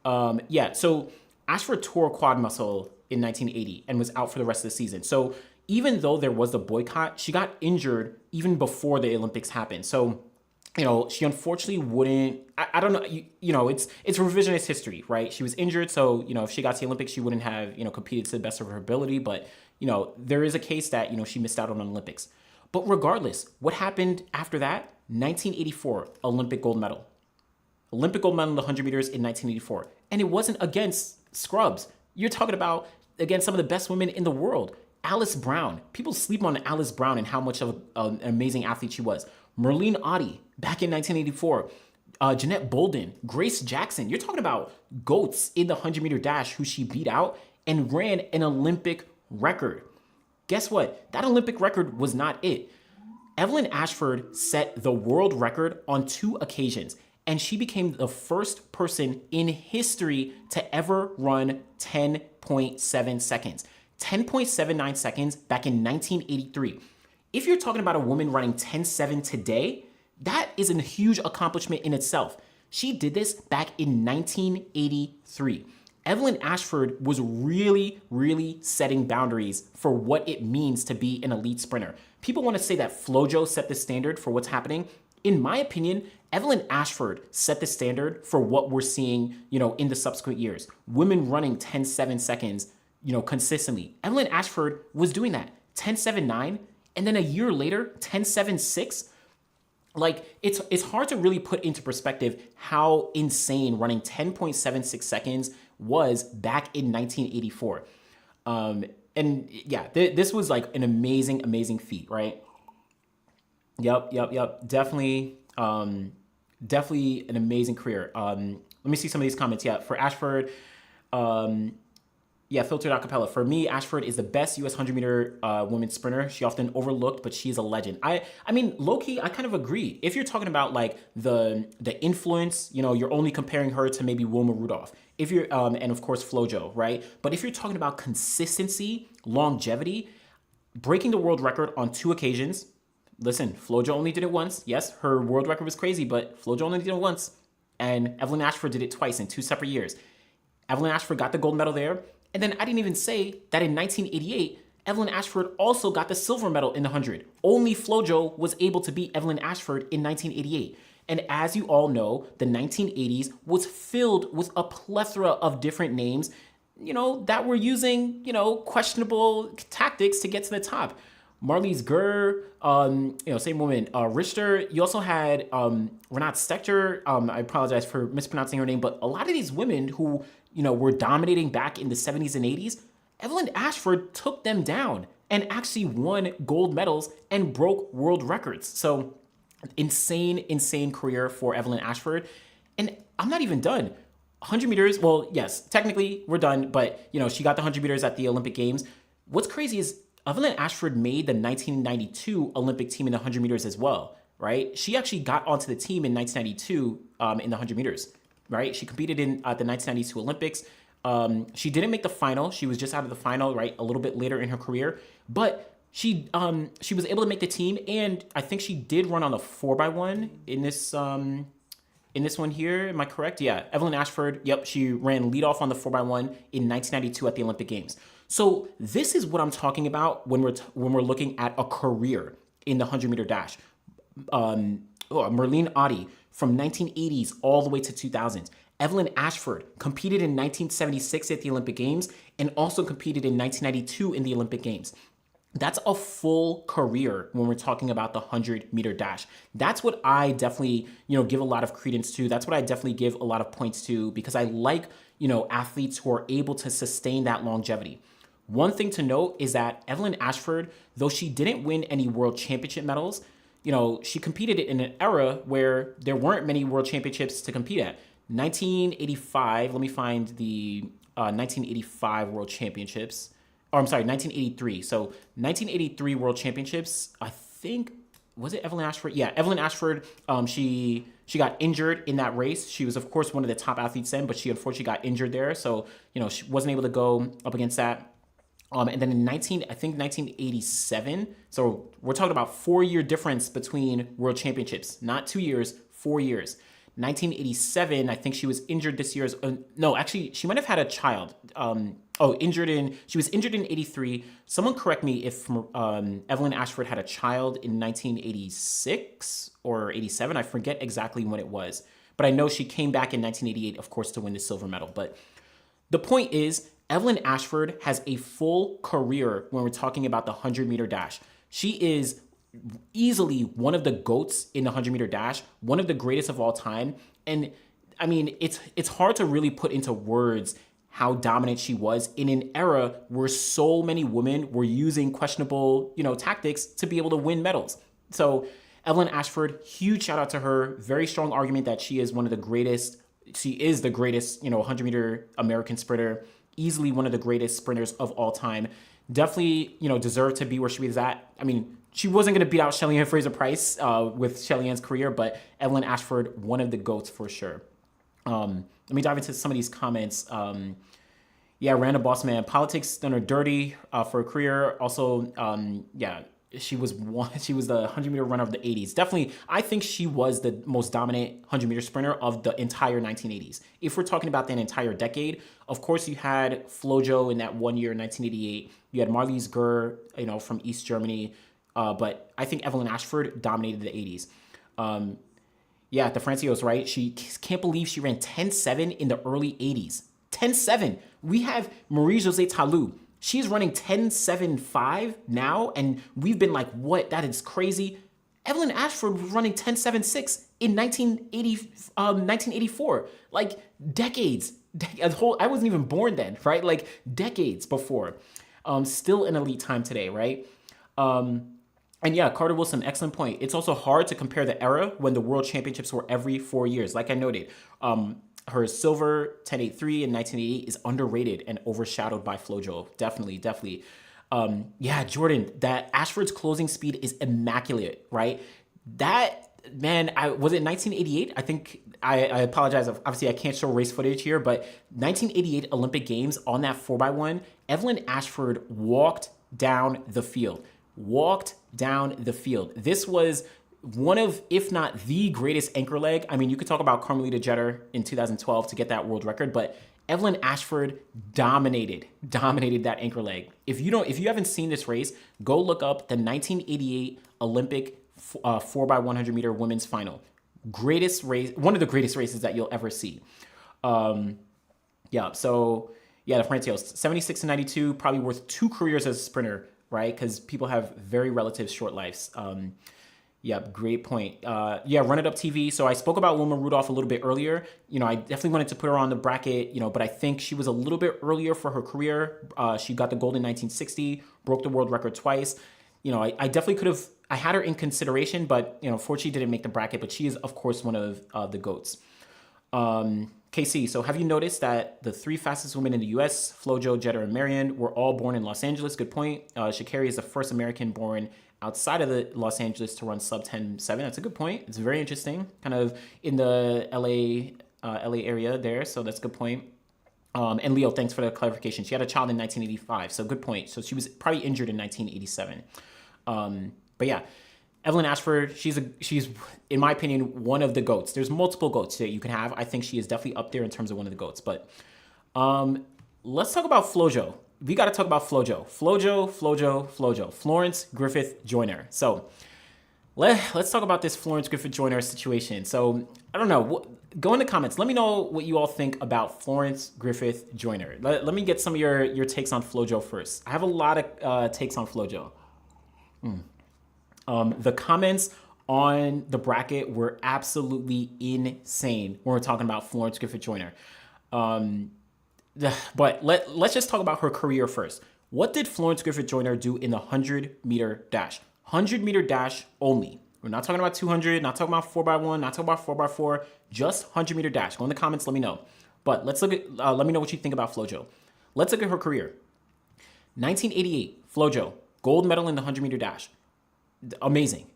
So Ashford tore quad muscle in 1980 and was out for the rest of the season. So even though there was the boycott, she got injured even before the Olympics happened. So, she unfortunately wouldn't, I don't know, it's revisionist history, right? She was injured. So, if she got to the Olympics, she wouldn't have, competed to the best of her ability. But, there is a case that, she missed out on the Olympics. But regardless, what happened after that? 1984 Olympic gold medal. Olympic gold medal in the 100 meters in 1984. And it wasn't against scrubs. You're talking about, again, some of the best women in the world. Alice Brown. People sleep on Alice Brown and how much of an amazing athlete she was. Merlene Ottey, back in 1984. Jeanette Bolden, Grace Jackson. You're talking about GOATs in the 100-meter dash who she beat out and ran an Olympic record. Guess what? That Olympic record was not it. Evelyn Ashford set the world record on 2 occasions, and she became the first person in history to ever run 10.7 seconds. 10.79 seconds back in 1983. If you're talking about a woman running 10.7 today, that is a huge accomplishment in itself. She did this back in 1983. Evelyn Ashford was really, really setting boundaries for what it means to be an elite sprinter. People want to say that Flo-Jo set the standard for what's happening. In my opinion, Evelyn Ashford set the standard for what we're seeing, in the subsequent years. Women running 10.7 seconds, consistently. Evelyn Ashford was doing that. 10.79, and then a year later, 10.76. Like, it's hard to really put into perspective how insane running 10.76 seconds was back in 1984. This was like an amazing, amazing feat, right? Yep. Definitely an amazing career. Let me see some of these comments. Yeah, for Ashford, Filtered Acapella. For me, Ashford is the best U.S. 100-meter women's sprinter. She often overlooked, but she's a legend. I mean, low-key, I kind of agree. If you're talking about like the influence, you're only comparing her to maybe Wilma Rudolph. If you're and of course Flo-Jo, right? But if you're talking about consistency, longevity, breaking the world record on 2 occasions. Listen, Flo-Jo only did it once. Yes, her world record was crazy, but Flo-Jo only did it once, and Evelyn Ashford did it twice in 2 separate years. Evelyn Ashford got the gold medal there. And then I didn't even say that in 1988, Evelyn Ashford also got the silver medal in the 100. Only Flo-Jo was able to beat Evelyn Ashford in 1988. And as you all know, the 1980s was filled with a plethora of different names, that were using, questionable tactics to get to the top. Marlies Gurr, same woman, Richter. You also had Renate Stechter. I apologize for mispronouncing her name, but a lot of these women who, were dominating back in the 70s and 80s, Evelyn Ashford took them down and actually won gold medals and broke world records. So insane career for Evelyn Ashford. And I'm not even done. 100 meters, well, yes, technically we're done, but, she got the 100 meters at the Olympic Games. What's crazy is Evelyn Ashford made the 1992 Olympic team in the 100 meters as well, right? She actually got onto the team in 1992 in the 100 meters, right? She competed in the 1992 Olympics. She didn't make the final. She was just out of the final, right, a little bit later in her career. But she was able to make the team, and I think she did run on the 4x1 in this one here. Am I correct? Yeah, Evelyn Ashford. Yep, she ran lead off on the 4x1 in 1992 at the Olympic Games. So this is what I'm talking about when we're looking at a career in the 100-meter dash. Merlene Ottey from 1980s all the way to 2000s. Evelyn Ashford competed in 1976 at the Olympic Games and also competed in 1992 in the Olympic Games. That's a full career when we're talking about the 100-meter dash. That's what I definitely, give a lot of credence to. That's what I definitely give a lot of points to, because I like, athletes who are able to sustain that longevity. One thing to note is that Evelyn Ashford, though she didn't win any world championship medals, she competed in an era where there weren't many world championships to compete at. 1985, let me find the 1985 world championships. Or I'm sorry, 1983. So 1983 World Championships, I think, was it Evelyn Ashford? Yeah, Evelyn Ashford, she got injured in that race. She was, of course, one of the top athletes then, but she unfortunately got injured there. So, she wasn't able to go up against that. And then in 1987, so we're talking about 4-year difference between World Championships, not 2 years, 4 years. 1987, I think she was injured this year. No, actually, she might have had a child. She was injured in 83. Someone correct me if Evelyn Ashford had a child in 1986 or 87. I forget exactly when it was. But I know she came back in 1988, of course, to win the silver medal. But the point is, Evelyn Ashford has a full career when we're talking about the 100-meter dash. She is easily one of the GOATs in the 100-meter dash, one of the greatest of all time. And I mean, it's hard to really put into words how dominant she was in an era where so many women were using questionable, tactics to be able to win medals. So Evelyn Ashford, huge shout out to her. Very strong argument that she is one of the greatest. She is the greatest, 100-meter American sprinter, easily one of the greatest sprinters of all time. Definitely, deserved to be where she was at. I mean, she wasn't going to beat out Shelly-Ann Fraser-Pryce with Shelly-Ann's career, but Evelyn Ashford, one of the GOATs for sure. Let me dive into some of these comments. Random Boss Man, politics done her dirty for a career. Also, she was the 100-meter runner of the 80s. Definitely, I think she was the most dominant 100-meter sprinter of the entire 1980s. If we're talking about that entire decade, of course, you had Flo-Jo in that 1 year, 1988. You had Marlies Gurr, from East Germany. But I think Evelyn Ashford dominated the 80s. The Francios, right? She can't believe she ran 10.7 in the early 80s. 10.7. We have Marie-Josée Tallou. She's running 10.75 now, and we've been like, what? That is crazy. Evelyn Ashford was running 10.76 in 1984. Like, decades. I wasn't even born then, right? Like, decades before. Still an elite time today, right? Carter Wilson, excellent point. It's also hard to compare the era when the world championships were every 4 years. Like I noted, her silver 10.83 in 1988 is underrated and overshadowed by Flo-Jo. Definitely. Jordan, that Ashford's closing speed is immaculate, right? That, man, was it 1988? I think, I apologize. Obviously, I can't show race footage here, but 1988 Olympic Games on that 4x1, Evelyn Ashford walked down the field. This was one of, if not the greatest anchor leg. I mean, you could talk about Carmelita Jeter in 2012 to get that world record, but Evelyn Ashford dominated that anchor leg. If you haven't seen this race, go look up the 1988 Olympic 4x100 meter women's final. Greatest race, one of the greatest races that you'll ever see. The Francios, 76 and 92, probably worth 2 careers as a sprinter, right? Because people have very relative short lives. Great point. Run It Up TV. So I spoke about Wilma Rudolph a little bit earlier. I definitely wanted to put her on the bracket, but I think she was a little bit earlier for her career. She got the gold in 1960, broke the world record twice. I definitely could have, I had her in consideration, but, fortunately didn't make the bracket, but she is, of course, one of the GOATs. KC, so have you noticed that the 3 fastest women in the U.S., Flo-Jo, Jeter, and Marion, were all born in Los Angeles? Good point. Sha'Carri is the first American born outside of the Los Angeles to run sub 10.7. That's a good point. It's very interesting, kind of in the LA area there. So that's a good point. And Leo, thanks for the clarification. She had a child in 1985. So good point. So she was probably injured in 1987. Evelyn Ashford, she's in my opinion, one of the GOATs. There's multiple GOATs that you can have. I think she is definitely up there in terms of one of the GOATs. But let's talk about Flo-Jo. We got to talk about Flo-Jo. Flo-Jo. Florence Griffith-Joyner. So let's talk about this Florence Griffith-Joyner situation. So I don't know. Go in the comments. Let me know what you all think about Florence Griffith-Joyner. Let me get some of your takes on Flo-Jo first. I have a lot of takes on Flo-Jo. The comments on the bracket were absolutely insane when we're talking about Florence Griffith-Joyner. But let's just talk about her career first. What did Florence Griffith-Joyner do in the 100-meter dash? 100-meter dash only. We're not talking about 200, not talking about 4x1, not talking about 4x4, just 100-meter dash. Go in the comments, let me know. But let's look at, let me know what you think about Flo-Jo. Let's look at her career. 1988, Flo-Jo, gold medal in the 100-meter dash. Amazing.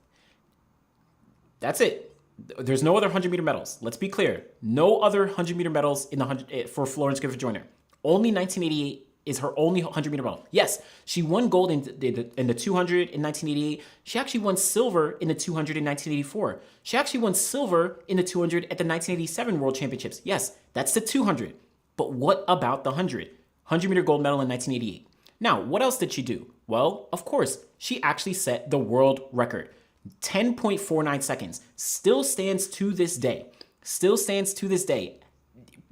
That's it. There's no other 100-meter medals. Let's be clear. No other 100-meter medals in the 100 for Florence Griffith-Joyner. Only 1988 is her only 100-meter medal. Yes, she won gold in the 200 in 1988. She actually won silver in the 200 in 1984. She actually won silver in the 200 at the 1987 World Championships. Yes, that's the 200. But what about the 100? 100-meter gold medal in 1988. Now, what else did she do? Well, of course, she actually set the world record. 10.49 seconds. Still stands to this day. Still stands to this day.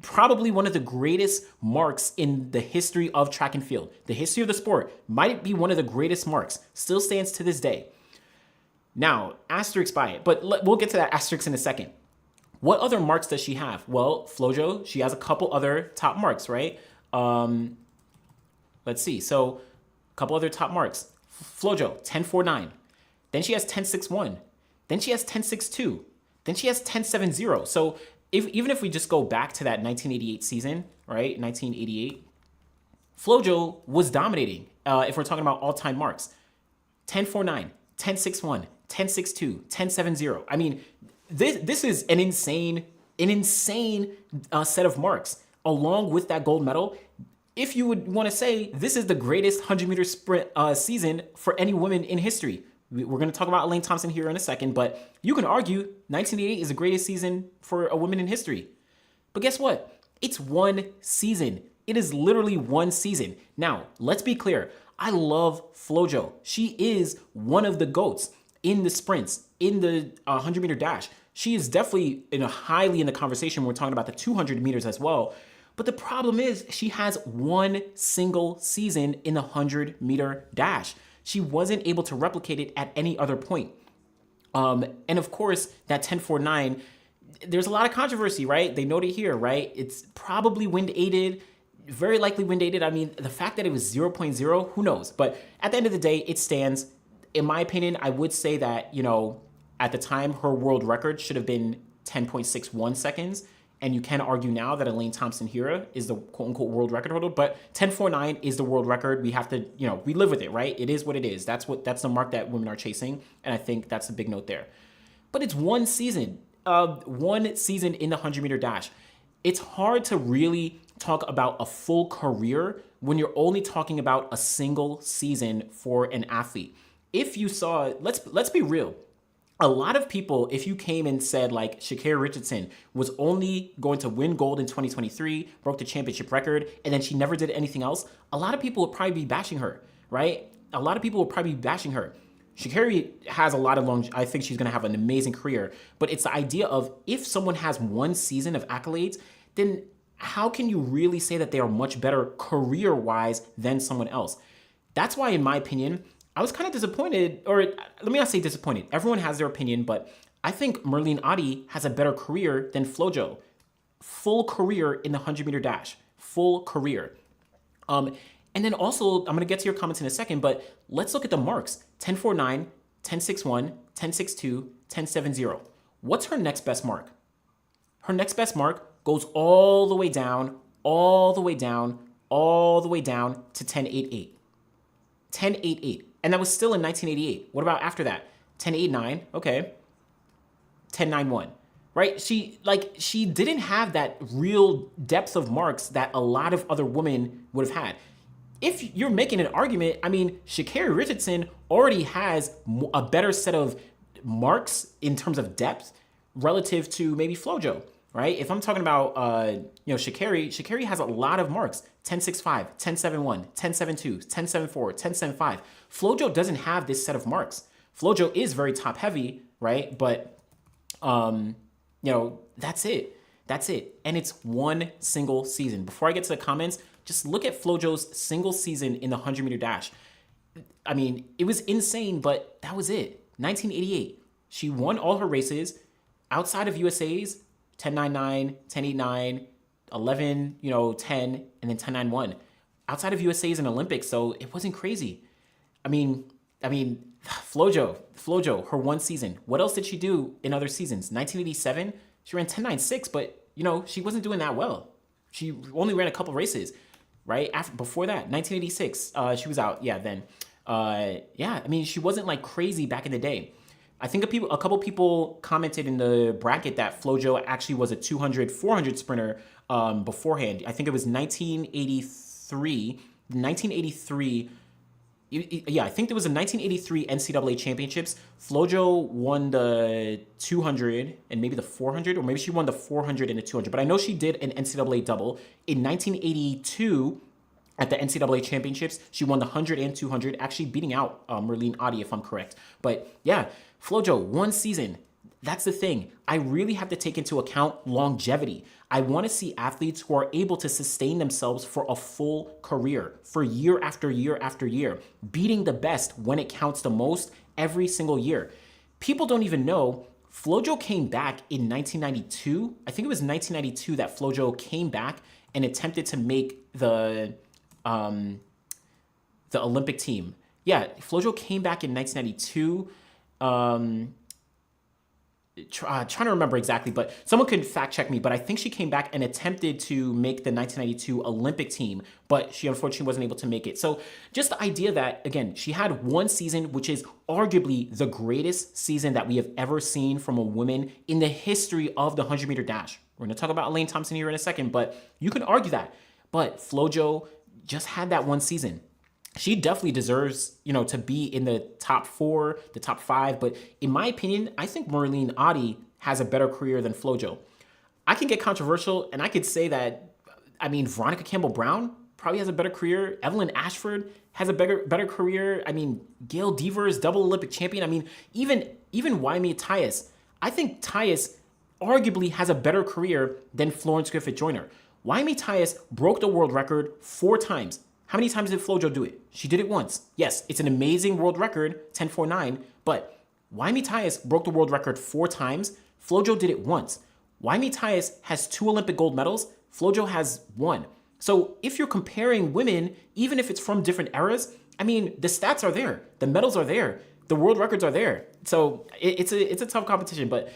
Probably one of the greatest marks in the history of track and field. The history of the sport might be one of the greatest marks. Still stands to this day. Now, asterisk by it, but we'll get to that asterisk in a second. What other marks does she have? Well, Flo-Jo, she has a couple other top marks, right? Let's see. So, a couple other top marks. Flo-Jo, 10.49. Then she has 10.61. Then she has 10.62. Then she has 10.70. So, even if we just go back to that 1988 season, right? 1988, Flo-Jo was dominating. If we're talking about all-time marks, 10.49, 10.61, 10.62, 10.70. I mean, this is an insane set of marks. Along with that gold medal, if you would want to say this is the greatest 100-meter sprint season for any woman in history. We're going to talk about Elaine Thompson-Herah in a second, but you can argue 1988 is the greatest season for a woman in history. But guess what? It's one season. It is literally one season. Now, let's be clear. I love Flo-Jo. She is one of the GOATs in the sprints, in the 100-meter dash. She is definitely highly in the conversation when we're talking about the 200 meters as well. But the problem is she has one single season in the 100-meter dash. She wasn't able to replicate it at any other point. And of course, that 10.49, there's a lot of controversy, right? They note it here, right? It's probably wind aided, very likely wind aided. I mean, the fact that it was 0.0, who knows? But at the end of the day, it stands. In my opinion, I would say that, at the time, her world record should have been 10.61 seconds. And you can argue now that Elaine Thompson-Herah is the quote-unquote world record holder, but 10.49 is the world record. We have to, we live with it, right? It is what it is. That's the mark that women are chasing, and I think that's a big note there. But it's one season in the 100-meter dash. It's hard to really talk about a full career when you're only talking about a single season for an athlete. If you saw, let's be real. A lot of people, if you came and said like Sha'Carri Richardson was only going to win gold in 2023, broke the championship record, and then she never did anything else, a lot of people would probably be bashing her, right? A lot of people would probably be bashing her. Sha'Carri has a lot of I think she's going to have an amazing career, but it's the idea of if someone has one season of accolades, then how can you really say that they are much better career-wise than someone else? That's why, in my opinion, I was kind of disappointed, or let me not say disappointed. Everyone has their opinion, but I think Merlene Ottey has a better career than Flo-Jo. Full career in the 100-meter dash. Full career. And then also, I'm going to get to your comments in a second, but let's look at the marks. 10.49, 10.61, 10.62, 10.70. What's her next best mark? Her next best mark goes all the way down, all the way down, all the way down to 10.88. 10.88. And that was still in 1988. What about after that? 10.89, okay. 10.91, right? She didn't have that real depth of marks that a lot of other women would have had. If you're making an argument, I mean, Sha'Carri Richardson already has a better set of marks in terms of depth relative to maybe Flo-Jo, right? If I'm talking about, Sha'Carri has a lot of marks. 10.65, 10.71, 10.72, 10.74, 10.75. Flo-Jo doesn't have this set of marks. Flo-Jo is very top heavy, right? But, that's it. That's it. And it's one single season. Before I get to the comments, just look at Flo-Jo's single season in the 100-meter dash. I mean, it was insane, but that was it. 1988. She won all her races outside of USA's 10.99, 10.89, 11, 10, and then 10.91. Outside of USA's and Olympics, so it wasn't crazy. I mean, Flo-Jo, her one season. What else did she do in other seasons? 1987, she ran 10.96, but she wasn't doing that well. She only ran a couple races, right? Before that, 1986, she was out. Yeah, then. She wasn't like crazy back in the day. I think a couple people commented in the bracket that Flo-Jo actually was a 200, 400 sprinter beforehand. I think it was 1983. I think there was a 1983 NCAA championships. Flo-Jo won the 200 and maybe the 400, or maybe she won the 400 and the 200. But I know she did an NCAA double. In 1982, at the NCAA championships, she won the 100 and 200, actually beating out Merlene Ottey, if I'm correct. But yeah, Flo-Jo, one season. That's the thing. I really have to take into account longevity. I want to see athletes who are able to sustain themselves for a full career, for year after year after year, beating the best when it counts the most every single year. People don't even know Flo-Jo came back in 1992. I think it was 1992 that Flo-Jo came back and attempted to make the Olympic team. Yeah, Flo-Jo came back in 1992. Trying to remember exactly, but someone could fact check me, but I think she came back and attempted to make the 1992 Olympic team, but she unfortunately wasn't able to make it. So just the idea that, again, she had one season, which is arguably the greatest season that we have ever seen from a woman in the history of the 100-meter dash. We're going to talk about Elaine Thompson-Herah in a second, but you can argue that. But Flo-Jo just had that one season. She definitely deserves, to be in the top 4, the top 5. But in my opinion, I think Merlene Ottey has a better career than Flo-Jo. I can get controversial, and I could say that, Veronica Campbell-Brown probably has a better career. Evelyn Ashford has a better career. Gail Devers, double Olympic champion. Even Wyomia Tyus. I think Tyus arguably has a better career than Florence Griffith-Joyner. Wyomia Tyus broke the world record 4 times. How many times did Flo-Jo do it? She did it once. Yes, it's an amazing world record, 10.49, but Wyomia Tyus broke the world record 4 times. Flo-Jo did it once. Wyomia Tyus has 2 Olympic gold medals. Flo-Jo has 1. So if you're comparing women, even if it's from different eras, the stats are there. The medals are there. The world records are there. So it's a tough competition, but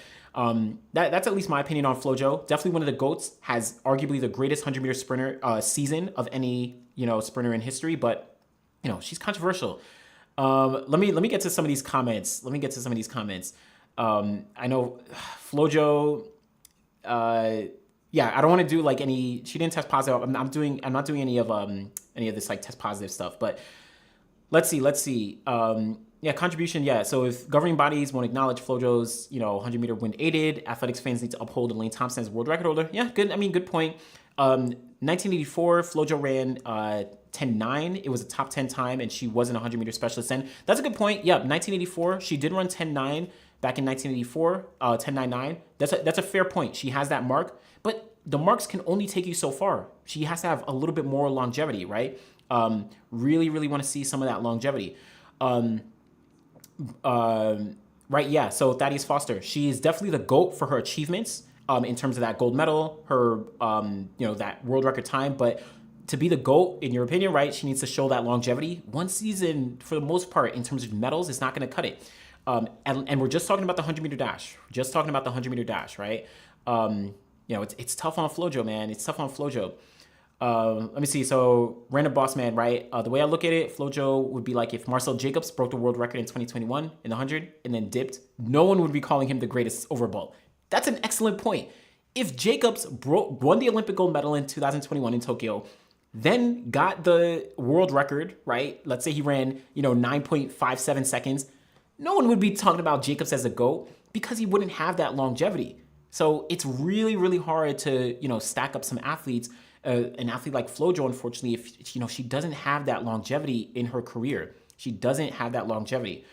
that's at least my opinion on Flo-Jo. Definitely one of the GOATs, has arguably the greatest 100-meter sprinter season of any sprinter in history, but she's controversial. Let me get to some of these comments. I know Flo-Jo. I don't want to do like any. She didn't test positive. I'm not doing any of this like test positive stuff. But let's see. Contribution. Yeah. So if governing bodies won't acknowledge Flo-Jo's 100-meter win aided, athletics fans need to uphold Elaine Thompson as world record holder. Yeah. Good. Good point. 1984, Flo-Jo ran 10.9. It was a top 10 time, and she wasn't a 100-meter specialist then. That's a good point. Yeah, 1984, she did run 10.9 back in 1984, 10.99. That's a fair point. She has that mark, but the marks can only take you so far. She has to have a little bit more longevity, right? Really, really want to see some of that longevity. Right, yeah, so Thaddeus Foster, she is definitely the GOAT for her achievements. In terms of that gold medal, her, that world record time. But to be the GOAT, in your opinion, right, she needs to show that longevity. One season, for the most part, in terms of medals, is not going to cut it. And we're just talking about the 100-meter dash. Right? It's tough on Flo-Jo, man. It's tough on Flo-Jo. Let me see. So, random boss man, right? The way I look at it, Flo-Jo would be like if Marcel Jacobs broke the world record in 2021 in the 100 and then dipped, no one would be calling him the greatest overall. That's an excellent point. If Jacobs won the Olympic gold medal in 2021 in Tokyo, then got the world record, right? Let's say he ran, 9.57 seconds. No one would be talking about Jacobs as a GOAT because he wouldn't have that longevity. So it's really, really hard to, stack up some athletes. An athlete like Flo-Jo, unfortunately, if, she doesn't have that longevity in her career. She doesn't have that longevity.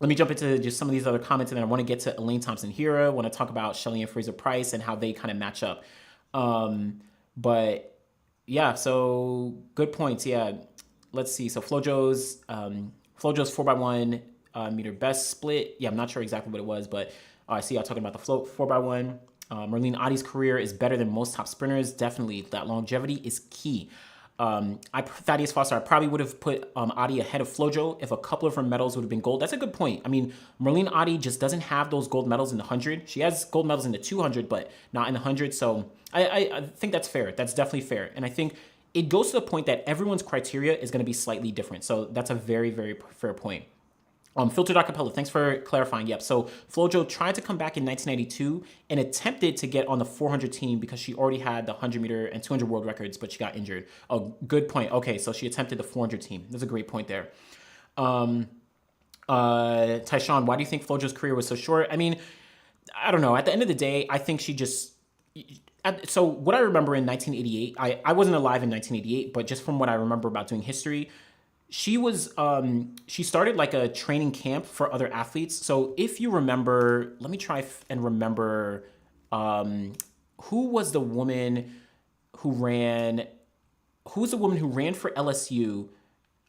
let me jump into just some of these other comments, and then I want to get to Elaine Thompson-Herah. I want to talk about Shelly-Ann Fraser-Pryce and how they kind of match up. But yeah, so good points. Yeah, let's see. So Flo-Jo's 4x1 meter best split. Yeah, I'm not sure exactly what it was, but I see y'all talking about the float 4x1. Merlene Ottey's career is better than most top sprinters. Definitely, that longevity is key. Thaddeus Foster, I probably would have put Ottey ahead of Flo-Jo if a couple of her medals would have been gold. That's a good point. I mean, Merlene Ottey just doesn't have those gold medals in the 100. She has gold medals in the 200, but not in the 100. So I think that's fair. That's definitely fair. And I think it goes to the point that everyone's criteria is going to be slightly different. So that's a very, very fair point. Filter.capella, thanks for clarifying. Yep. So Flo-Jo tried to come back in 1992 and attempted to get on the 400 team because she already had the 100 meter and 200 world records, but she got injured. Oh, good point. Okay, so she attempted the 400 team. That's a great point there. Tyshawn, why do you think Flo-Jo's career was so short? I mean, I don't know. At the end of the day, I think she just... So what I remember in 1988, I wasn't alive in 1988, but just from what I remember about doing history, she started like a training camp for other athletes. So if you remember, let me try and remember, who was the woman who ran for LSU?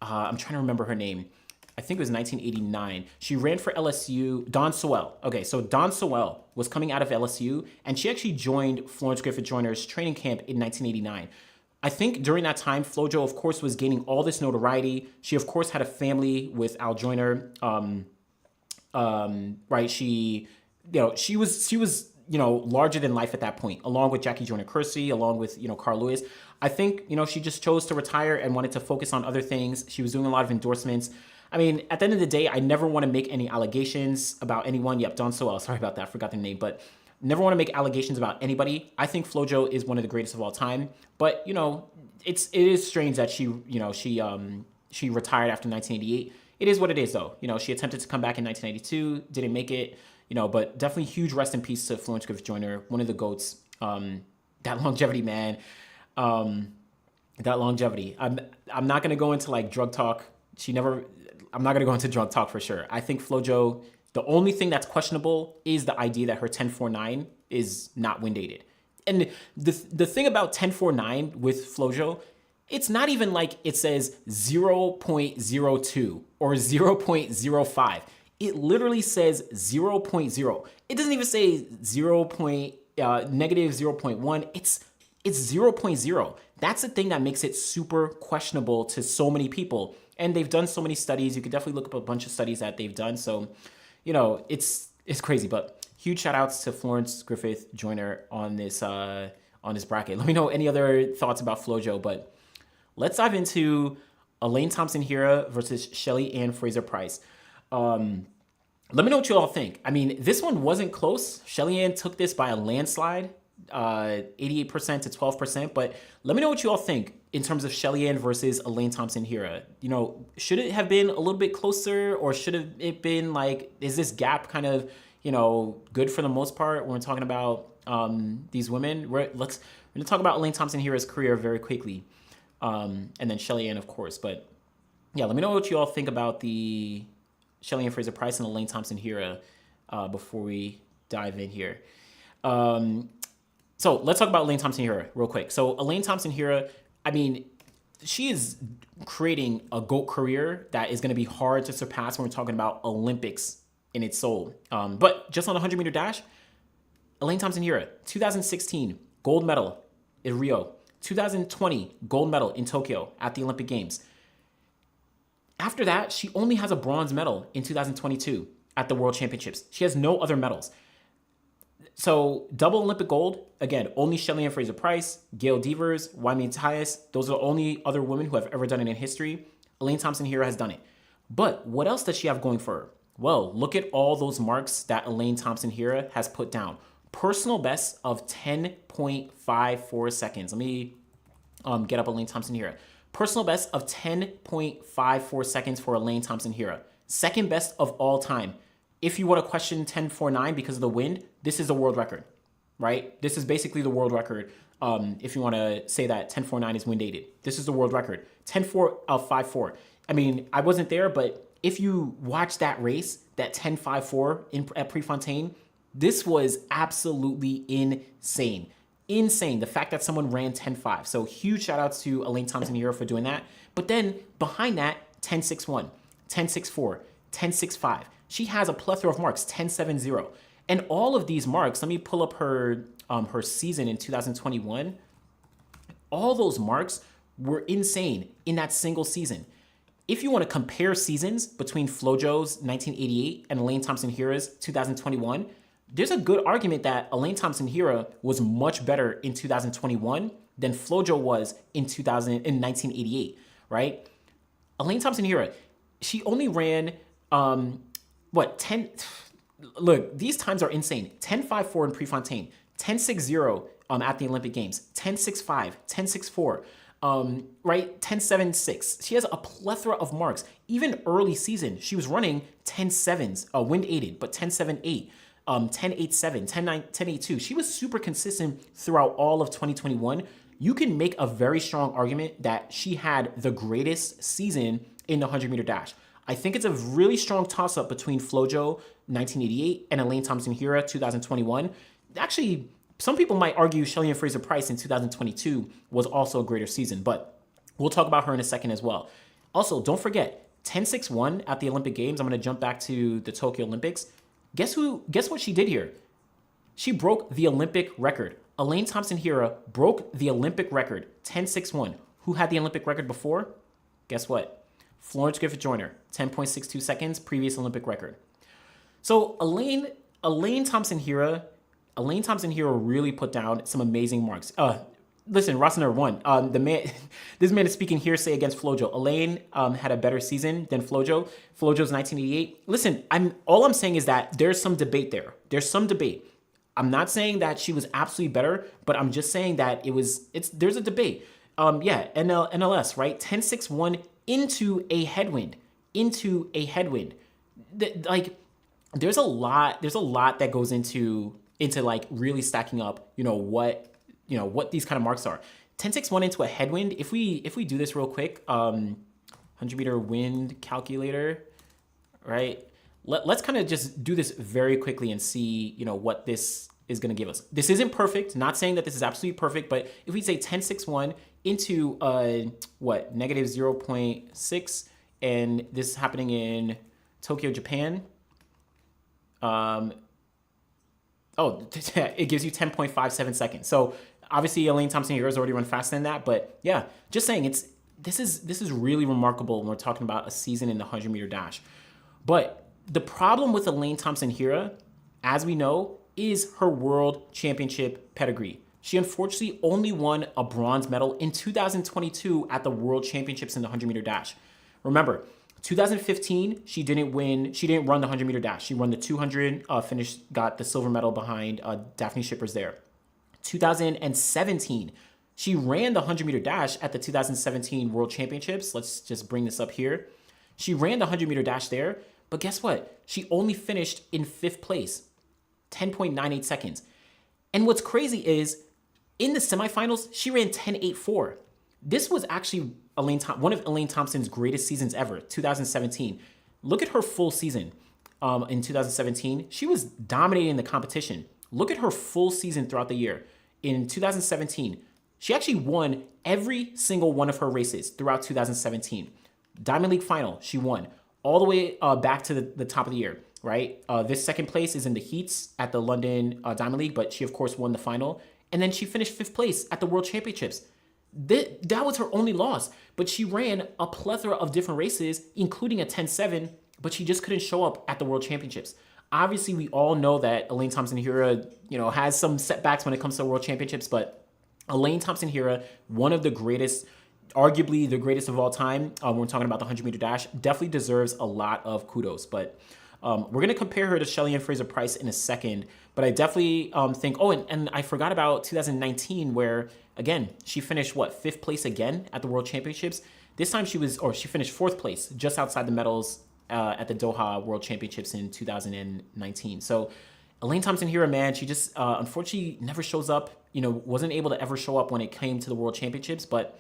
I'm trying to remember her name. I think it was 1989. She ran for LSU, Dawn Sewell. Okay, so Dawn Sewell was coming out of LSU, and she actually joined Florence Griffith-Joyner's training camp in 1989. I think during that time, Flo-Jo, of course, was gaining all this notoriety. She, of course, had a family with Al Joyner. Right? She was larger than life at that point, along with Jackie Joyner-Kersee, along with Carl Lewis. I think she just chose to retire and wanted to focus on other things. She was doing a lot of endorsements. I mean, at the end of the day, I never want to make any allegations about anyone. Yep, Dawn Sewell. Sorry about that. I forgot the name, but. Never want to make allegations about anybody. I think Flo-Jo is one of the greatest of all time, but it is strange that she retired after 1988. It is what it is, though. She attempted to come back in 1992, didn't make it. But definitely huge rest in peace to Florence Griffith-Joyner, one of the GOATs. That longevity, man. That longevity. I'm not gonna go into like drug talk. I'm not gonna go into drug talk for sure. I think Flo-Jo. The only thing that's questionable is the idea that her 10.49 is not wind dated. And the thing about 10.49 with Flo-Jo, it's not even like it says 0.02 or 0.05. It literally says 0.0. It doesn't even say negative 0.1. It's 0.0. That's the thing that makes it super questionable to so many people. And they've done so many studies. You could definitely look up a bunch of studies that they've done. So it's crazy, but huge shout outs to Florence Griffith-Joyner on this bracket. Let me know any other thoughts about Flo-Jo, but let's dive into Elaine Thompson-Herah versus Shelly-Ann Fraser-Pryce. Let me know what you all think. I mean, this one wasn't close. Shelly-Ann took this by a landslide, 88% to 12%, but let me know what you all think in terms of Shelly-Ann versus Elaine Thompson-Herah. Should it have been a little bit closer, or should it been like, is this gap kind of, good for the most part when we're talking about these women? We're going to talk about Elaine Thompson-Herah's career very quickly, and then Shelly-Ann, of course. But yeah, let me know what you all think about the Shelly-Ann Fraser-Pryce and Elaine Thompson-Herah before we dive in here. So let's talk about Elaine Thompson-Herah real quick. So Elaine Thompson-Herah, I mean, she is creating a GOAT career that is going to be hard to surpass when we're talking about Olympics in its soul. But just on the 100-meter dash, Elaine Thompson-Herah, 2016, gold medal in Rio. 2020, gold medal in Tokyo at the Olympic Games. After that, she only has a bronze medal in 2022 at the World Championships. She has no other medals. So double Olympic gold, again, only Shelly-Ann Fraser-Pryce, Gail Devers, Wyomia Tyus. Those are the only other women who have ever done it in history. Elaine Thompson-Herah has done it. But what else does she have going for her? Well, look at all those marks that Elaine Thompson-Herah has put down. Personal best of 10.54 seconds. Let me get up Elaine Thompson-Herah. Personal best of 10.54 seconds for Elaine Thompson-Herah. Second best of all time. If you want to question 10.49 because of the wind, this is the world record, right? This is basically the world record. If you want to say that 10.49 is wind dated, this is the world record. 10.54. I mean, I wasn't there, but if you watch that race, that 10.54 at Prefontaine, this was absolutely insane. Insane. The fact that someone ran 10.5. So huge shout outs to Elaine Thompson-Herah for doing that. But then behind that, 10.61, 10.64, 10.65. She has a plethora of marks, 10.70. And all of these marks, let me pull up her season in 2021. All those marks were insane in that single season. If you want to compare seasons between Flo-Jo's 1988 and Elaine Thompson-Herah's 2021, there's a good argument that Elaine Thompson-Herah was much better in 2021 than Flo-Jo was in 1988, right? Elaine Thompson-Herah, she only ran 10. Look, these times are insane. 10.54 in Prefontaine, 10.60 at the Olympic Games, 10.65, 10.64. Right, 10.76. She has a plethora of marks. Even early season, she was running 10.7s, wind aided, but 10.78, 10.87, 10.82. She was super consistent throughout all of 2021. You can make a very strong argument that she had the greatest season in the 100-meter dash. I think it's a really strong toss-up between Flo-Jo 1988 and Elaine Thompson-Herah 2021. Actually, some people might argue Shelly-Ann Fraser-Pryce in 2022 was also a greater season, but we'll talk about her in a second as well. Also, don't forget, 10.61 at the Olympic Games. I'm going to jump back to the Tokyo Olympics. Guess what she did here? She broke the Olympic record. Elaine Thompson-Herah broke the Olympic record, 10.61. Who had the Olympic record before? Guess what? Florence Griffith-Joyner, 10.62 seconds, previous Olympic record. So Elaine Thompson-Herah really put down some amazing marks. Listen, Rossner won. This man is speaking hearsay against Flo-Jo. Elaine had a better season than Flo-Jo. Flo-Jo's 1988. Listen, all I'm saying is that there's some debate there. There's some debate. I'm not saying that she was absolutely better, but I'm just saying that there's a debate. NLS, right? 10.61 into a headwind. There's a lot that goes into like really stacking up, what these kind of marks are. 10.61 into a headwind. If we do this real quick, 100-meter wind calculator, right? Let's kind of just do this very quickly and see, what this is going to give us. This isn't perfect. Not saying that this is absolutely perfect, but if we say 10.61 into negative 0.6, and this is happening in Tokyo, Japan. It gives you 10.57 seconds. So obviously Elaine Thompson-Herah has already run faster than that, but yeah, just saying this is really remarkable when we're talking about a season in the 100-meter dash. But the problem with Elaine Thompson-Herah, as we know, is her world championship pedigree. She unfortunately only won a bronze medal in 2022 at the World Championships in the 100-meter dash. Remember, 2015, she didn't run the 100-meter dash. She won the 200, got the silver medal behind Daphne Shippers there. 2017, she ran the 100-meter dash at the 2017 World Championships. Let's just bring this up here. She ran the 100-meter dash there, but guess what? She only finished in 5th place, 10.98 seconds. And what's crazy is, in the semifinals, she ran 10.84. This was actually one of Elaine Thompson's greatest seasons ever, 2017. Look at her full season in 2017. She was dominating the competition. Look at her full season throughout the year. In 2017, she actually won every single one of her races throughout 2017. Diamond League final, she won all the way back to the top of the year, right? This second place is in the heats at the London Diamond League, but she, of course, won the final. And then she finished 5th place at the World Championships. That was her only loss, but she ran a plethora of different races, including a 10.7, but she just couldn't show up at the World Championships. Obviously, we all know that Elaine Thompson-Herah, has some setbacks when it comes to World Championships, but Elaine Thompson-Herah, one of the greatest, arguably the greatest of all time, when we're talking about the 100-meter dash, definitely deserves a lot of kudos. But we're going to compare her to Shelly-Ann Fraser-Pryce in a second, but I definitely think, and I forgot about 2019 where, again, she finished, 5th place again at the World Championships. This time she finished 4th place, just outside the medals at the Doha World Championships in 2019. So Elaine Thompson-Herah, man, she just unfortunately never shows up, wasn't able to ever show up when it came to the World Championships, but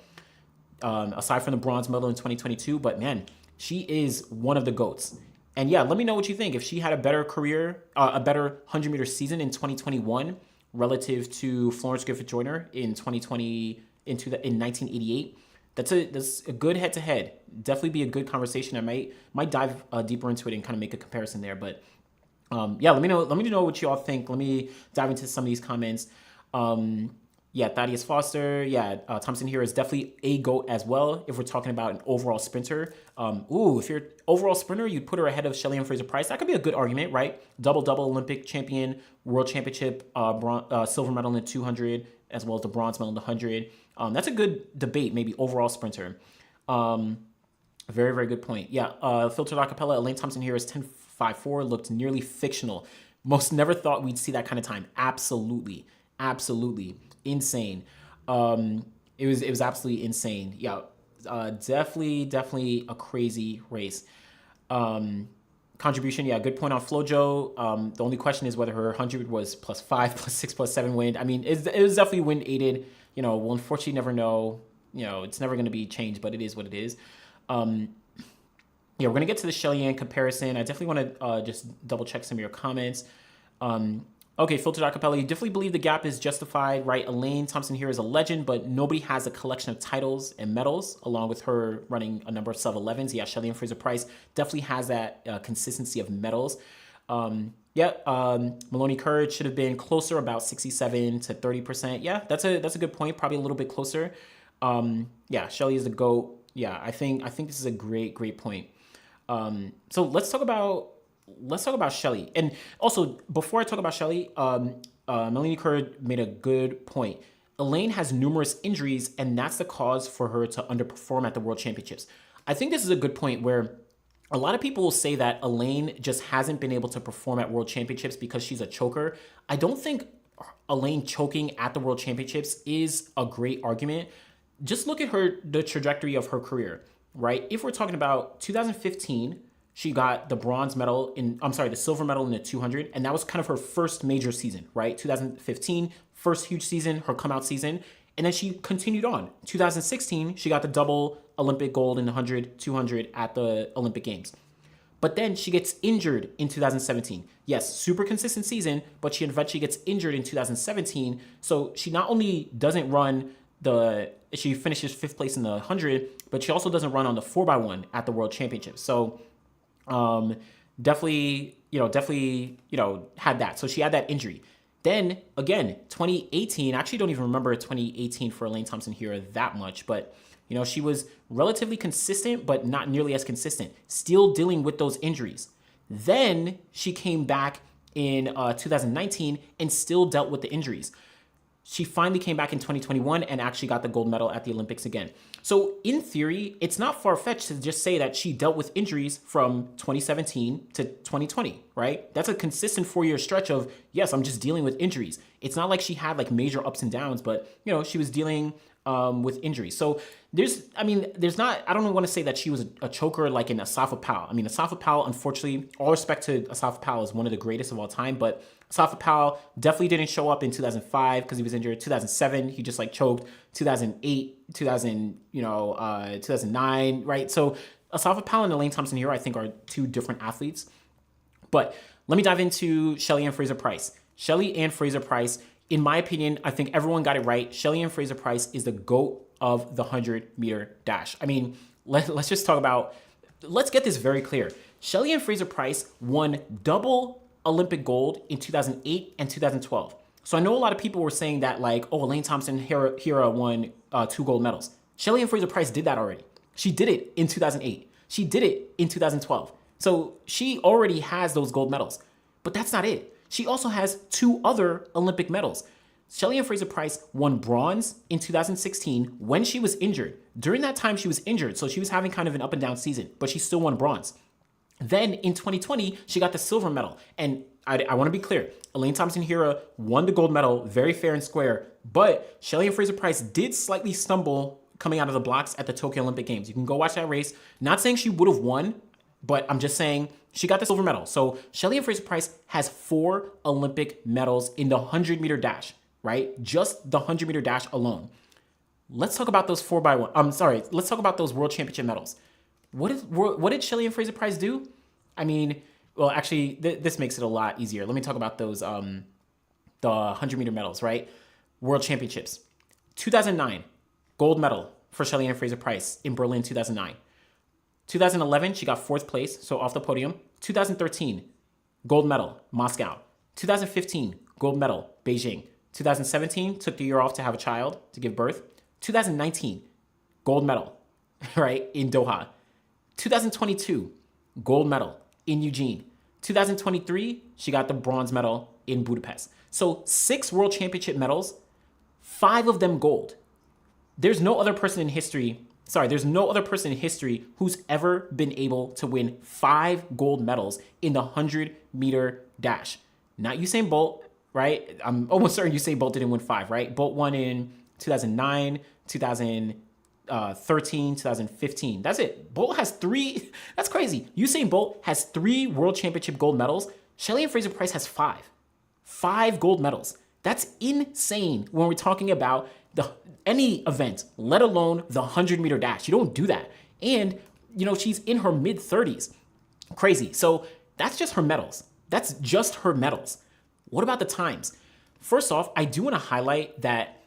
aside from the bronze medal in 2022, but man, She is one of the GOATs. And yeah, let me know what you think. If she had a better career, a better 100-meter season in 2021 relative to Florence Griffith-Joyner in 2020 in 1988, that's a good head-to-head. Definitely be a good conversation. I might dive deeper into it and kind of make a comparison there. But yeah, let me know what you all think. Let me dive into some of these comments. Yeah, Thaddeus Foster. Yeah, Thompson-Herah is definitely a GOAT as well. If we're talking about an overall sprinter, if you're an overall sprinter, you'd put her ahead of Shelly-Ann Fraser-Pryce. That could be a good argument, right? Double Olympic champion, world championship, silver medal in the 200, as well as the bronze medal in the 100. That's a good debate, maybe overall sprinter. Very, very good point. Yeah, Filtered Acapella, Elaine Thompson-Herah's 10.54 looked nearly fictional. Most never thought we'd see that kind of time. Absolutely insane. It was absolutely insane. Yeah, definitely a crazy race. Contribution, yeah, good point on Flo-Jo. The only question is whether her 100 was +5, +6, +7 wind. I mean, it was definitely wind aided. We'll unfortunately never know. It's never going to be changed, but it is what it is. Yeah, we're going to get to the Shelly-Ann comparison. I definitely want to just double check some of your comments. Okay, Filtered Acapella, you definitely believe the gap is justified, right? Elaine Thompson-Herah is a legend, but nobody has a collection of titles and medals, along with her running a number of sub-11s. Yeah, Shelly-Ann Fraser-Pryce definitely has that consistency of medals. Maloney Courage should have been closer, about 67 to 30%. Yeah, that's a good point, probably a little bit closer. Yeah, Shelly is the GOAT. Yeah, I think this is a great point. So let's talk about Shelly. And also, before I talk about Shelly, Melanie Kerr made a good point. Elaine has numerous injuries, and that's the cause for her to underperform at the World Championships. I think this is a good point where a lot of people will say that Elaine just hasn't been able to perform at World Championships because she's a choker. I don't think Elaine choking at the World Championships is a great argument. Just look at the trajectory of her career, right? If we're talking about 2015, she got the the silver medal in the 200, and that was kind of her first major season, right? 2015, first huge season, her come out season, and then she continued on. 2016, she got the double Olympic gold in the 100, 200 at the Olympic Games. But then she gets injured in 2017. Yes, super consistent season, but she eventually gets injured in 2017. So she not only doesn't run she finishes 5th place in the 100, but she also doesn't run on the 4x1 at the World Championships. So definitely had that. So she had that injury. Then again, 2018, I actually don't even remember 2018 for Elaine Thompson-Herah that much, but she was relatively consistent, but not nearly as consistent, still dealing with those injuries. Then she came back in 2019 and still dealt with the injuries. She finally came back in 2021 and actually got the gold medal at the Olympics again. So in theory, it's not far-fetched to just say that she dealt with injuries from 2017 to 2020, right? That's a consistent 4-year stretch of, yes, I'm just dealing with injuries. It's not like she had like major ups and downs, but she was dealing with injuries. So I don't want to say that she was a choker like in Asafa Powell. I mean, Asafa Powell, unfortunately, all respect to Asafa Powell, is one of the greatest of all time, but Asafa Powell definitely didn't show up in 2005 because he was injured. 2007, he just choked. 2008, 2009, right? So Asafa Powell and Elaine Thompson-Herah, I think, are two different athletes. But let me dive into Shelly-Ann Fraser-Pryce. Shelly-Ann Fraser-Pryce, in my opinion, I think everyone got it right. Shelly-Ann Fraser-Pryce is the GOAT of the 100-meter dash. I mean, let's just talk about, let's get this very clear. Shelly-Ann Fraser-Pryce won double Olympic gold in 2008 and 2012. So I know a lot of people were saying that Elaine Thompson-Herah won 2 gold medals. Shelly-Ann Fraser-Pryce did that already. She did it in 2008. She did it in 2012. So she already has those gold medals. But that's not it. She also has 2 other Olympic medals. Shelly-Ann Fraser-Pryce won bronze in 2016 when she was injured. During that time, she was injured, so she was having kind of an up and down season, but she still won bronze. Then in 2020, she got the silver medal. And I want to be clear, Elaine Thompson-Herah won the gold medal, very fair and square, but Shelly-Ann Fraser-Pryce did slightly stumble coming out of the blocks at the Tokyo Olympic Games. You can go watch that race. Not saying she would have won, but I'm just saying she got the silver medal. So Shelly-Ann Fraser-Pryce has 4 Olympic medals in the 100-meter dash, right? Just the 100-meter dash alone. Let's talk about those 4x1. Let's talk about those World Championship medals. What did Shelly-Ann Fraser-Pryce do? I mean, well, actually, this makes it a lot easier. Let me talk about those the 100-meter medals, right? World Championships. 2009, gold medal for Shelly-Ann Fraser-Pryce in Berlin 2009. 2011, she got fourth place, so off the podium. 2013, gold medal, Moscow. 2015, gold medal, Beijing. 2017, took the year off to have a child, to give birth. 2019, gold medal, right, in Doha. 2022, gold medal in Eugene. 2023, she got the bronze medal in Budapest. So 6 world championship medals, 5 of them gold. There's no other person in history who's ever been able to win 5 gold medals in the 100-meter dash. Not Usain Bolt, right? I'm almost certain Usain Bolt didn't win 5, right? Bolt won in 2009, 2013, 2015. That's it. Bolt has 3. That's crazy. Usain Bolt has 3 world championship gold medals. Shelly-Ann Fraser-Pryce has 5. 5 gold medals. That's insane when we're talking about any event, let alone the 100-meter dash. You don't do that. And, she's in her mid-30s. Crazy. So that's just her medals. That's just her medals. What about the times? First off, I do want to highlight that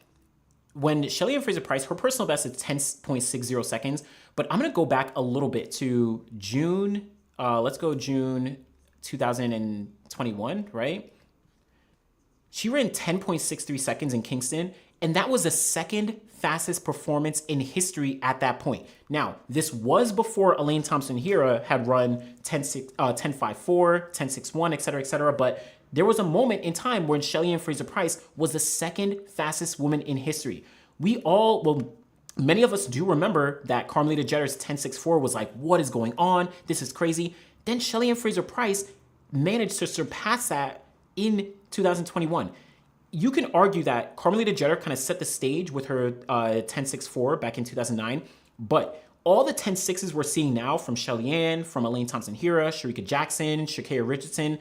when Shelly-Ann Fraser-Pryce, her personal best is 10.60 seconds, but I'm going to go back a little bit to June. Let's go June 2021, right? She ran 10.63 seconds in Kingston, and that was the second fastest performance in history at that point. Now, this was before Elaine Thompson-Herah had run 10.54, 10.61, et cetera, but there was a moment in time when Shelly-Ann Fraser-Pryce was the second fastest woman in history. Many of us do remember that Carmelita Jetter's 10.64 was like, what is going on? This is crazy. Then Shelly-Ann Fraser-Pryce managed to surpass that in 2021. You can argue that Carmelita Jeter kind of set the stage with her 10.64 back in 2009, but all the 10.6s we're seeing now from Shelly-Ann, from Elaine Thompson-Herah, Sharika Jackson, Shakira Richardson,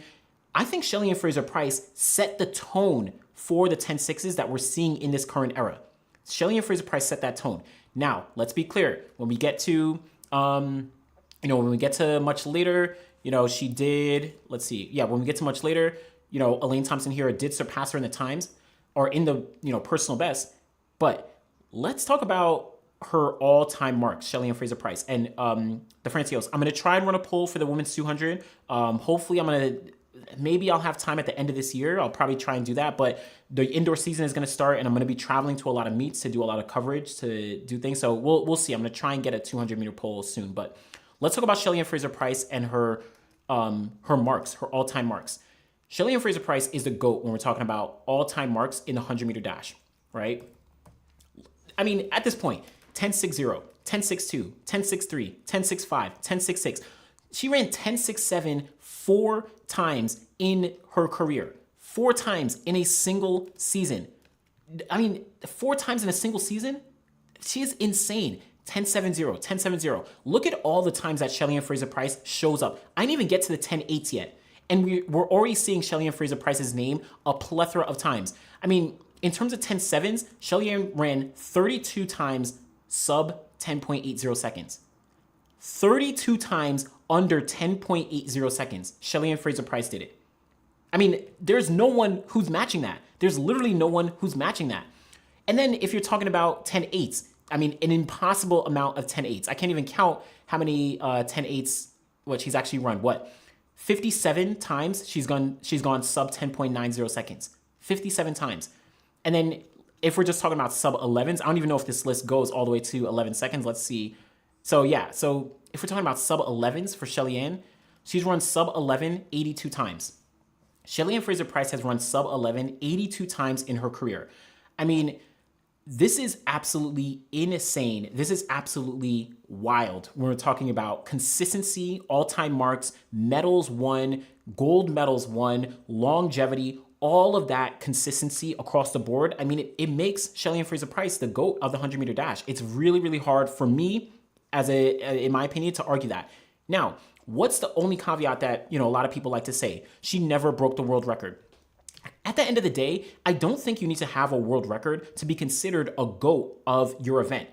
I think Shelly-Ann Fraser-Pryce set the tone for the 10.6s that we're seeing in this current era. Shelly-Ann Fraser-Pryce set that tone. Now, let's be clear. When we get to, much later, she did, when we get to much later, Elaine Thompson-Herah did surpass her in the times or in the, personal best. But let's talk about her all-time marks, Shelly-Ann Fraser-Pryce. And the Francios, I'm going to try and run a poll for the women's 200. Hopefully maybe I'll have time at the end of this year. I'll probably try and do that. But the indoor season is going to start, and I'm going to be traveling to a lot of meets to do a lot of coverage, to do things. So we'll see. I'm going to try and get a 200-meter poll soon. But let's talk about Shelly-Ann Fraser-Pryce and her marks, her all-time marks. Shelly-Ann Fraser-Pryce is the GOAT when we're talking about all-time marks in the 100-meter dash, right? I mean, at this point, 10.60, 10.62, 10.63, 10.65, 10.66. She ran 10.67 4 times in her career. 4 times in a single season. I mean, 4 times in a single season? She is insane. 10.70, 10.70. Look at all the times that Shelly-Ann Fraser-Pryce shows up. I didn't even get to the 10.8s yet. And we're already seeing Shelly-Ann Fraser-Pryce's name a plethora of times. I mean, in terms of 10.7s, Shelly-Ann ran 32 times sub 10.80 seconds. 32 times under 10.80 seconds. Shelly-Ann Fraser-Pryce did it. I mean, there's no one who's matching that. There's literally no one who's matching that. And then if you're talking about 10.8s, I mean, an impossible amount of 10.8s. I can't even count how many 10.8s, she's actually run. 57 times she's gone sub 10.90 seconds. 57 times. And then if we're just talking about sub 11s, I don't even know if this list goes all the way to 11 seconds. Let's see. So if we're talking about sub 11s for Shelly-Ann, she's run sub 11 82 times. Shelly-Ann Fraser-Pryce has run sub 11 82 times in her career. I mean, this is absolutely insane. This is absolutely wild when we're talking about consistency, all-time marks, medals won, gold medals won, longevity, all of that consistency across the board. I mean, it makes Shelly-Ann Fraser-Pryce the GOAT of the 100-meter dash. It's really, really hard for me, in my opinion, to argue that. Now, what's the only caveat that, a lot of people like to say? She never broke the world record. At the end of the day, I don't think you need to have a world record to be considered a GOAT of your event.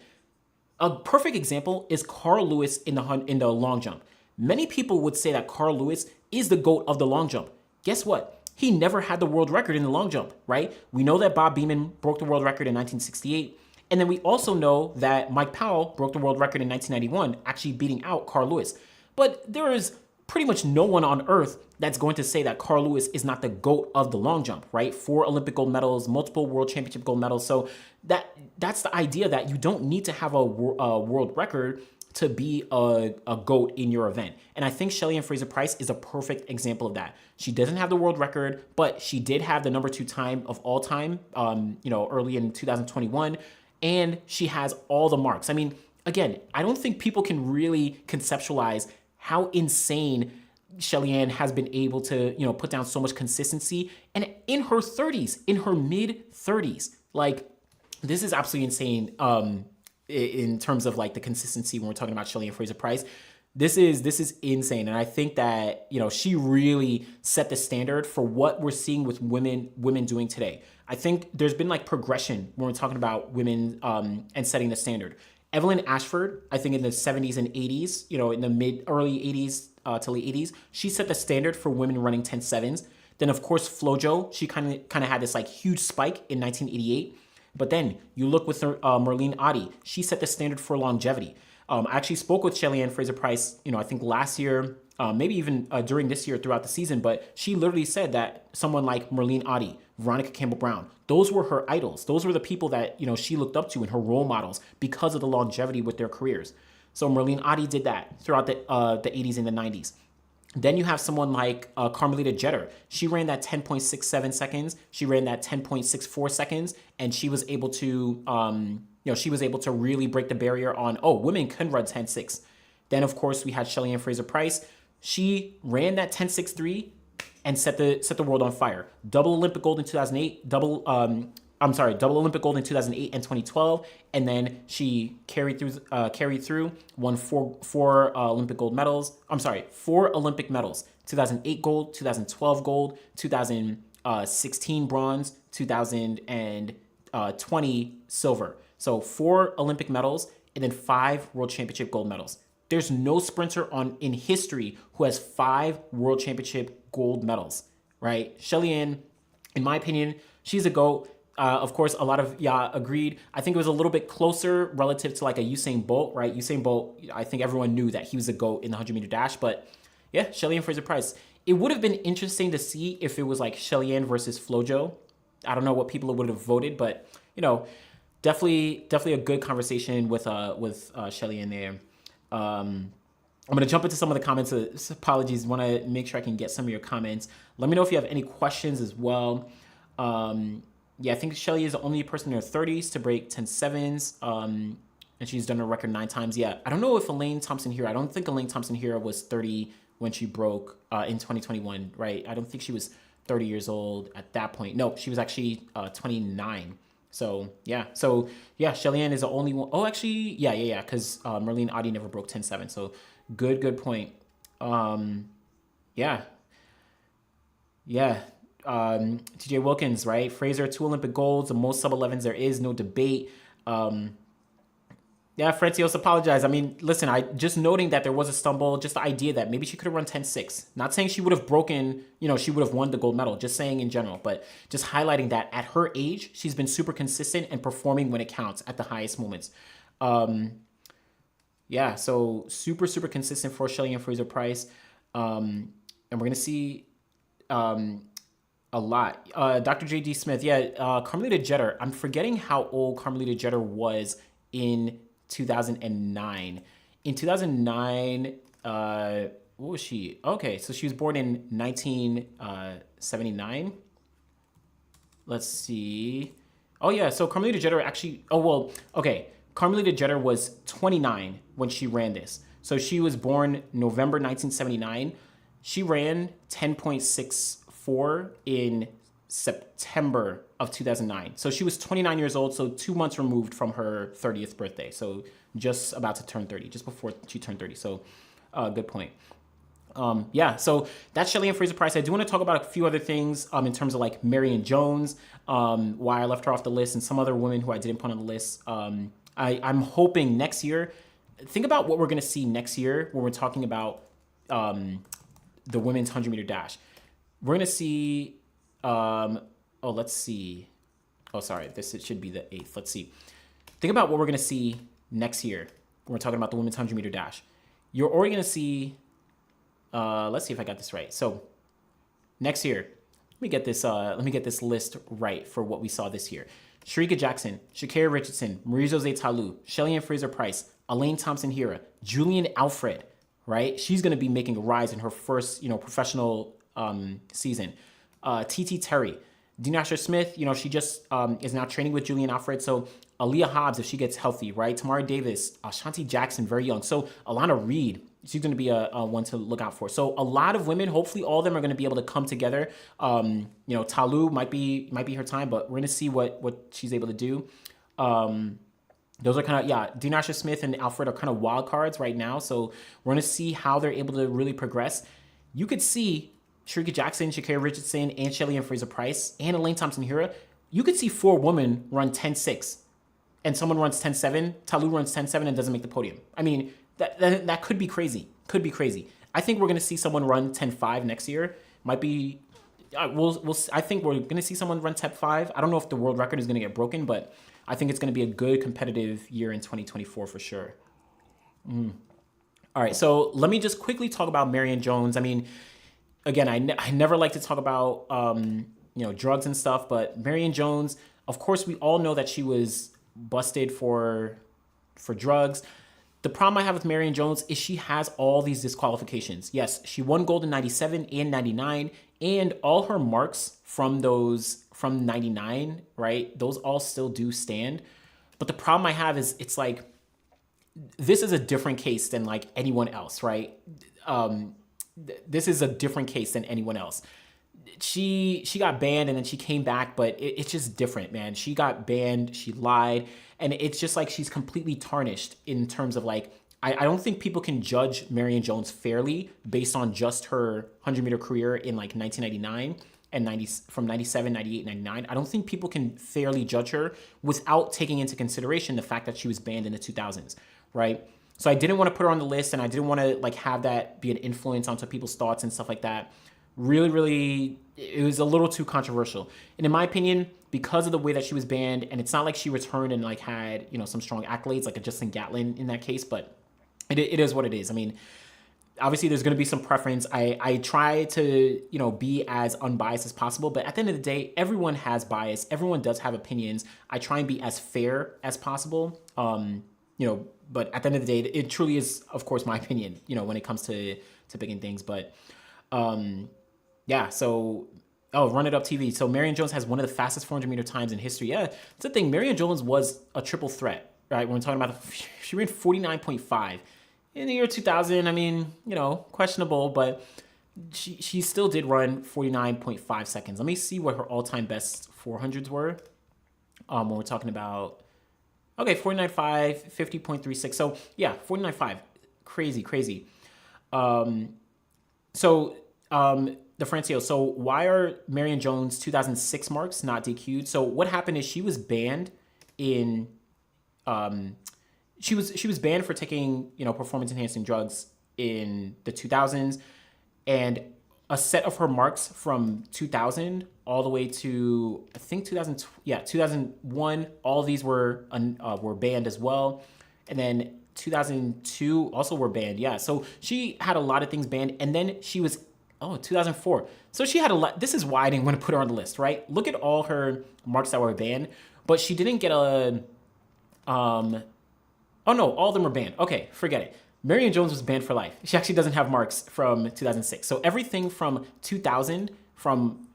A perfect example is Carl Lewis in the long jump. Many people would say that Carl Lewis is the GOAT of the long jump. Guess what? He never had the world record in the long jump, right? We know that Bob Beamon broke the world record in 1968. And then we also know that Mike Powell broke the world record in 1991, actually beating out Carl Lewis. But there is pretty much no one on earth that's going to say that Carl Lewis is not the GOAT of the long jump, right? 4 Olympic gold medals, multiple world championship gold medals. So that's the idea that you don't need to have a world record to be a GOAT in your event. And I think Shelly-Ann Fraser-Pryce is a perfect example of that. She doesn't have the world record, but she did have the number 2 time of all time, early in 2021. And she has all the marks. I mean, again, I don't think people can really conceptualize how insane Shelly-Ann has been able to, put down so much consistency. And in her 30s, in her mid 30s, like, this is absolutely insane in terms of like the consistency when we're talking about Shelly-Ann Fraser-Pryce. This is insane. And I think that, she really set the standard for what we're seeing with women doing today. I think there's been like progression when we're talking about women and setting the standard. Evelyn Ashford, I think in the 70s and 80s, in the early 80s to late 80s, she set the standard for women running 10.7s. Then of course Flo-Jo, she kind of had this like huge spike in 1988. But then you look with Merlene Ottey, she set the standard for longevity. I actually spoke with Shelly-Ann Fraser-Pryce, I think last year, maybe even during this year throughout the season, but she literally said that someone like Merlene Ottey, Veronica Campbell-Brown, those were her idols. Those were the people that, she looked up to and her role models because of the longevity with their careers. So Merlene Ottey did that throughout the 80s and the 90s. Then you have someone like Carmelita Jeter. She ran that 10.67 seconds. She ran that 10.64 seconds, and she was able to, really break the barrier on, women can run 10.6. Then of course we had Shelly-Ann Fraser-Pryce. She ran that 10.63 and set the world on fire. Double Olympic gold in 2008. Double Olympic gold in 2008 and 2012, and then she carried through, won four Olympic gold medals. 4 Olympic medals: 2008 gold, 2012 gold, 2016 bronze, 2020 silver. So 4 Olympic medals and then 5 World Championship gold medals. There's no sprinter in history who has 5 World Championship gold medals, right? Shelly-Ann, in my opinion, she's a GOAT. Of course, a lot of agreed. I think it was a little bit closer relative to like a Usain Bolt, right? Usain Bolt, I think everyone knew that he was a GOAT in the 100-meter dash, but yeah, Shelly-Ann Fraser-Pryce. It would have been interesting to see if it was like Shelly-Ann versus Flo-Jo. I don't know what people would have voted, but definitely a good conversation with Shelly-Ann there. I'm going to jump into some of the comments. Apologies, want to make sure I can get some of your comments. Let me know if you have any questions as well. I think Shelly is the only person in her 30s to break 10.7s, and she's done her record 9 times. Yeah, I don't know if Elaine Thompson-Herah, I don't think Elaine Thompson-Herah was 30 when she broke in 2021, right? I don't think she was 30 years old at that point. No, she was actually 29. So Shelly-Ann is the only one. Oh, actually, because Merlene Ottey never broke 10.7. So good point. TJ Wilkins, right? Fraser, 2 Olympic golds, the most sub-11s there is, no debate. Francios, apologize. I mean, listen, I just noting that there was a stumble, just the idea that maybe she could have run 10.6. Not saying she would have broken, she would have won the gold medal, just saying in general, but just highlighting that at her age, she's been super consistent and performing when it counts at the highest moments. So super consistent for Shelly-Ann Fraser-Pryce. And we're going to see a lot. Dr. J.D. Smith, Carmelita Jeter. I'm forgetting how old Carmelita Jeter was in 2009. In 2009, what was she? Okay, so she was born in 1979. Let's see. Oh, yeah, so Carmelita Jeter actually... Carmelita Jeter was 29 when she ran this. So she was born November 1979. She ran 10.64 in September of 2009. So she was 29 years old, so 2 months removed from her 30th birthday. So just about to turn 30, just before she turned 30. So good point. So that's Shelly-Ann Fraser-Pryce. I do want to talk about a few other things in terms of like Marion Jones, why I left her off the list, and some other women who I didn't put on the list. I'm hoping next year, think about what we're going to see next year when we're talking about the women's 100-meter dash. We're going to see, let's see. Oh, sorry, it should be the 8th. Let's see. Think about what we're going to see next year when we're talking about the women's 100-meter dash. You're already going to see, let's see if I got this right. So next year, let me get this list right for what we saw this year. Shericka Jackson, Sha'Carri Richardson, Marie-Josée Ta-Lou, Shelly-Ann Fraser-Pryce, Elaine Thompson-Herah, Julian Alfred, right? She's going to be making a rise in her first, professional season. TT Terry, Dean Smith, she just is now training with Julian Alfred. So Aaliyah Hobbs, if she gets healthy, right? Tamara Davis, Shanti Jackson, very young. So Alana Reed, she's going to be a one to look out for. So a lot of women, hopefully all of them are going to be able to come together. Ta-Lou might be her time, but we're going to see what she's able to do. Those are kind of, Dean Smith and Alfred are kind of wild cards right now. So we're going to see how they're able to really progress. You could see Shericka Jackson, Sha'Carri Richardson, and Shelly-Ann Fraser-Pryce, and Elaine Thompson-Herah. You could see 4 women run 10.6, and someone runs 10.7. Ta-Lou runs 10.7 and doesn't make the podium. I mean, that could be crazy. Could be crazy. I think we're going to see someone run 10.5 next year. Might be. I think we're going to see someone run 10.5. I don't know if the world record is going to get broken, but I think it's going to be a good competitive year in 2024 for sure. All right, so let me just quickly talk about Marion Jones. I mean, again, I never like to talk about drugs and stuff, but Marion Jones, of course, we all know that she was busted for drugs. The problem I have with Marion Jones is she has all these disqualifications. Yes, she won gold in 97 and 99, and all her marks from 99, right? Those all still do stand. But the problem I have is it's like, this is a different case than like anyone else, right? This is a different case than anyone else. She got banned and then she came back, but it's just different, man. She got banned, she lied, and it's just like she's completely tarnished in terms of like, I don't think people can judge Marion Jones fairly based on just her 100-meter career in like 1999 and from 97, 98, 99. I don't think people can fairly judge her without taking into consideration the fact that she was banned in the 2000s, right? So I didn't want to put her on the list, and I didn't want to like have that be an influence onto people's thoughts and stuff like that. Really, it was a little too controversial. And in my opinion, because of the way that she was banned, and it's not like she returned and like had, some strong accolades like a Justin Gatlin in that case, but it is what it is. I mean, obviously there's going to be some preference. I try to, be as unbiased as possible, but at the end of the day, everyone has bias. Everyone does have opinions. I try and be as fair as possible. But at the end of the day, it truly is, of course, my opinion, when it comes to picking things. But Run It Up TV. So Marion Jones has one of the fastest 400-meter times in history. Yeah, that's the thing. Marion Jones was a triple threat, right? When we're talking about, she ran 49.5. In the year 2000, I mean, questionable, but she still did run 49.5 seconds. Let me see what her all-time best 400s were when we're talking about, 49.5, 50.36. So, yeah, 49.5. Crazy. The Francio, so why are Marion Jones' 2006 marks not DQ'd? So what happened is she was banned in... She was banned for taking, performance enhancing drugs in the 2000s, and a set of her marks from 2000 all the way to I think 2001. All of these were banned as well, and then 2002 also were banned. Yeah, so she had a lot of things banned, and then she was 2004. So she had a lot. This is why I didn't want to put her on the list, right? Look at all her marks that were banned, but she didn't get a Oh no, all of them were banned. Okay, forget it. Marion Jones was banned for life. She actually doesn't have marks from 2006. So everything from 2000,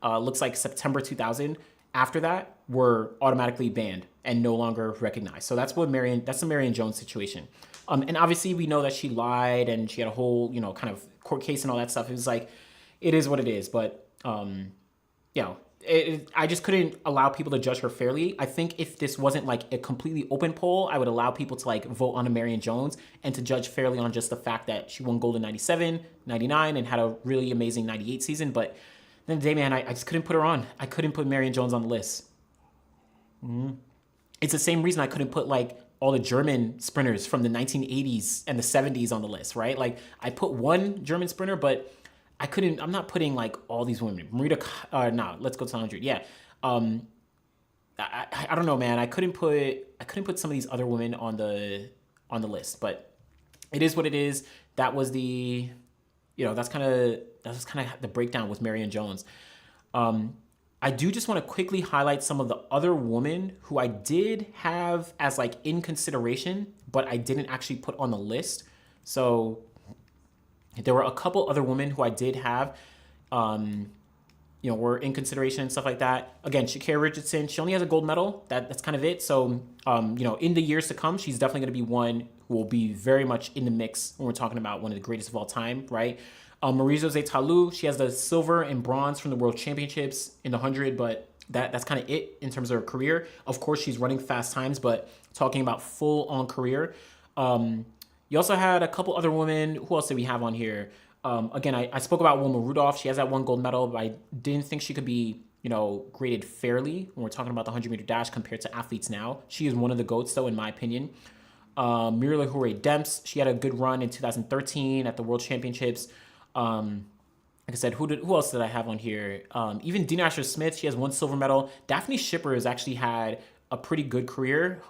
looks like September 2000, after that were automatically banned and no longer recognized. So that's the Marion Jones situation. And obviously we know that she lied and she had a whole, kind of court case and all that stuff. It was like, it is what it is. But, I just couldn't allow people to judge her fairly. I think if this wasn't like a completely open poll, I would allow people to like vote on a Marion Jones and to judge fairly on just the fact that she won gold in 97, 99, and had a really amazing 98 season. But at the end of the day, man, I just couldn't put her on. I couldn't put Marion Jones on the list. It's the same reason I couldn't put like all the German sprinters from the 1980s and the 70s on the list, right? Like I put one German sprinter, but I'm not putting like all these women. Let's go to 100. Yeah. I don't know, man. I couldn't put some of these other women on the list, but it is what it is. That was that's kind of the breakdown with Marion Jones. I do just want to quickly highlight some of the other women who I did have as like in consideration, but I didn't actually put on the list. So there were a couple other women who I did have, were in consideration and stuff like that. Again, Sha'Carri Richardson, she only has a gold medal. That's kind of it. So, in the years to come, she's definitely going to be one who will be very much in the mix when we're talking about one of the greatest of all time, right? Marie-Josée Ta-Lou, she has the silver and bronze from the World Championships in the 100, but that's kind of it in terms of her career. Of course, she's running fast times, but talking about full-on career. You also had a couple other women. Who else did we have on here? Again, I spoke about Wilma Rudolph. She has that one gold medal, but I didn't think she could be, graded fairly when we're talking about the 100-meter dash compared to athletes now. She is one of the GOATs, though, in my opinion. Muriel Houre-Demps, she had a good run in 2013 at the World Championships. Like I said, who else did I have on here? Even Dina Asher-Smith, she has one silver medal. Daphne Schipper has actually had a pretty good career.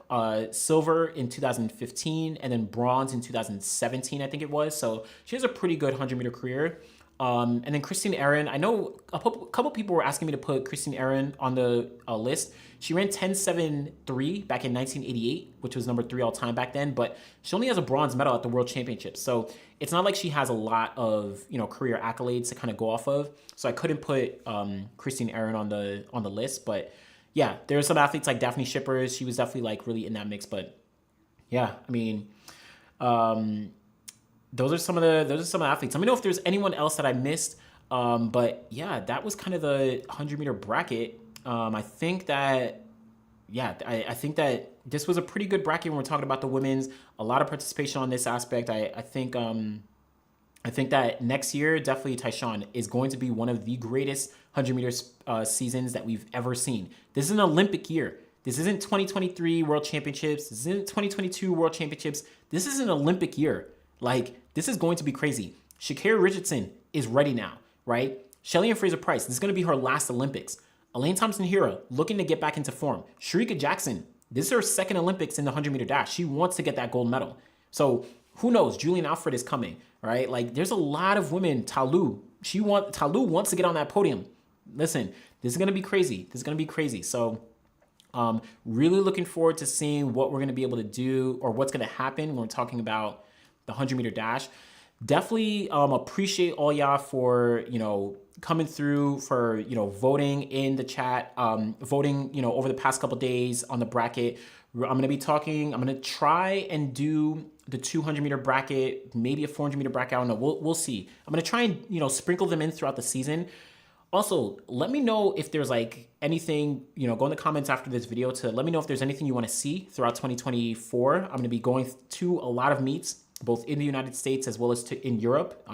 Silver in 2015 and then bronze in 2017, I think it was. So she has a pretty good 100-meter career. And then Christine Aaron, I know a couple people were asking me to put Christine Aaron on the list. She ran 10.73 back in 1988, which was number 3 all time back then, but she only has a bronze medal at the World Championships. So it's not like she has a lot of, career accolades to kind of go off of. So I couldn't put Christine Aaron on the list, but yeah, there are some athletes like Daphne Schipper. She was definitely like really in that mix, but yeah, I mean, those are some of the athletes. Let me know if there's anyone else that I missed. But yeah, that was kind of the 100-meter bracket. I think that this was a pretty good bracket when we're talking about the women's. A lot of participation on this aspect. I think that next year, definitely Tyshawn is going to be one of the greatest 100-meter seasons that we've ever seen. This is an Olympic year. This isn't 2023 World Championships. This isn't 2022 World Championships. This is an Olympic year. Like, this is going to be crazy. Sha'Carri Richardson is ready now, right? Shelly-Ann Fraser-Pryce, this is going to be her last Olympics. Elaine Thompson-Herah, looking to get back into form. Shericka Jackson, this is her second Olympics in the 100-meter dash. She wants to get that gold medal. So who knows? Julian Alfred is coming, right? Like, there's a lot of women. Ta-Lou wants to get on that podium. Listen, this is going to be crazy. So really looking forward to seeing what we're going to be able to do or what's going to happen when we're talking about the 100-meter dash. Definitely appreciate all y'all for, coming through, for, voting in the chat, voting, over the past couple days on the bracket. I'm going to try and do the 200-meter bracket, maybe a 400-meter bracket. I don't know. We'll see. I'm going to try and, sprinkle them in throughout the season. Also, let me know if there's like anything, go in the comments after this video to let me know if there's anything you want to see throughout 2024. I'm going to be going to a lot of meets, both in the United States as well as in Europe.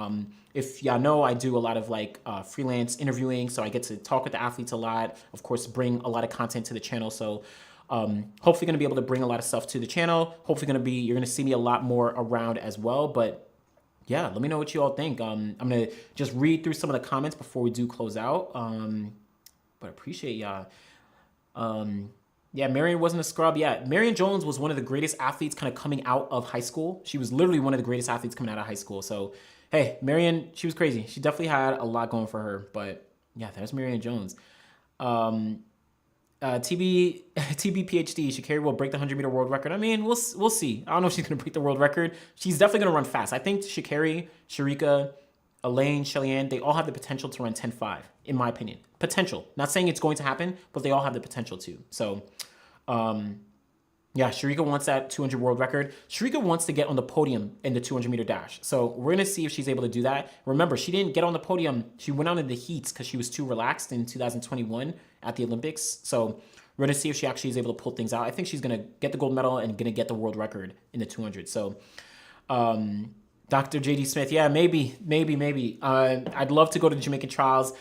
If y'all know, I do a lot of like freelance interviewing, so I get to talk with the athletes a lot, of course, bring a lot of content to the channel. So hopefully going to be able to bring a lot of stuff to the channel. Hopefully you're going to see me a lot more around as well. But yeah, let me know what you all think. I'm going to just read through some of the comments before we do close out. But I appreciate y'all. Yeah, Marion wasn't a scrub. Yeah, Marion Jones was one of the greatest athletes kind of coming out of high school. She was literally one of the greatest athletes coming out of high school. So, hey, Marion, she was crazy. She definitely had a lot going for her. But yeah, there's Marion Jones. TB PhD, Sha'Carri will break the 100-meter world record. I mean, we'll see. I don't know if she's going to break the world record. She's definitely going to run fast. I think Sha'Carri, Shericka, Elaine, Shelly-Ann, they all have the potential to run 10.5, in my opinion. Potential. Not saying it's going to happen, but they all have the potential to. So, yeah, Shericka wants that 200 world record. Shericka wants to get on the podium in the 200-meter dash. So we're going to see if she's able to do that. Remember, she didn't get on the podium. She went out in the heats because she was too relaxed in 2021 at the Olympics. So we're going to see if she actually is able to pull things out. I think she's going to get the gold medal and going to get the world record in the 200. So, Dr. J.D. Smith, yeah, maybe. I'd love to go to the Jamaican trials.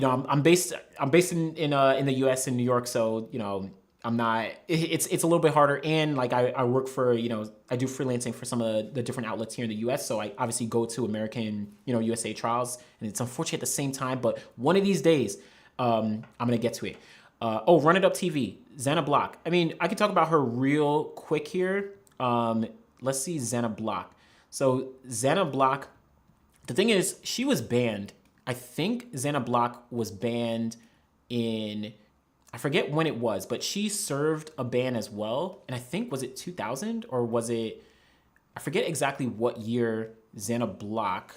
I'm based in the U.S. in New York, so I'm not. It's a little bit harder, and like I work for, I do freelancing for some of the different outlets here in the U.S. So I obviously go to American, USA trials, and it's unfortunate at the same time. But one of these days, I'm gonna get to it. Run It Up TV, Xana Block. I mean, I can talk about her real quick here. Let's see Xana Block. So Xana Block, the thing is, she was banned. I think Xana Block was banned in, I forget when it was, but she served a ban as well. And I think, was it 2000 or was it, I forget exactly what year Xana Block.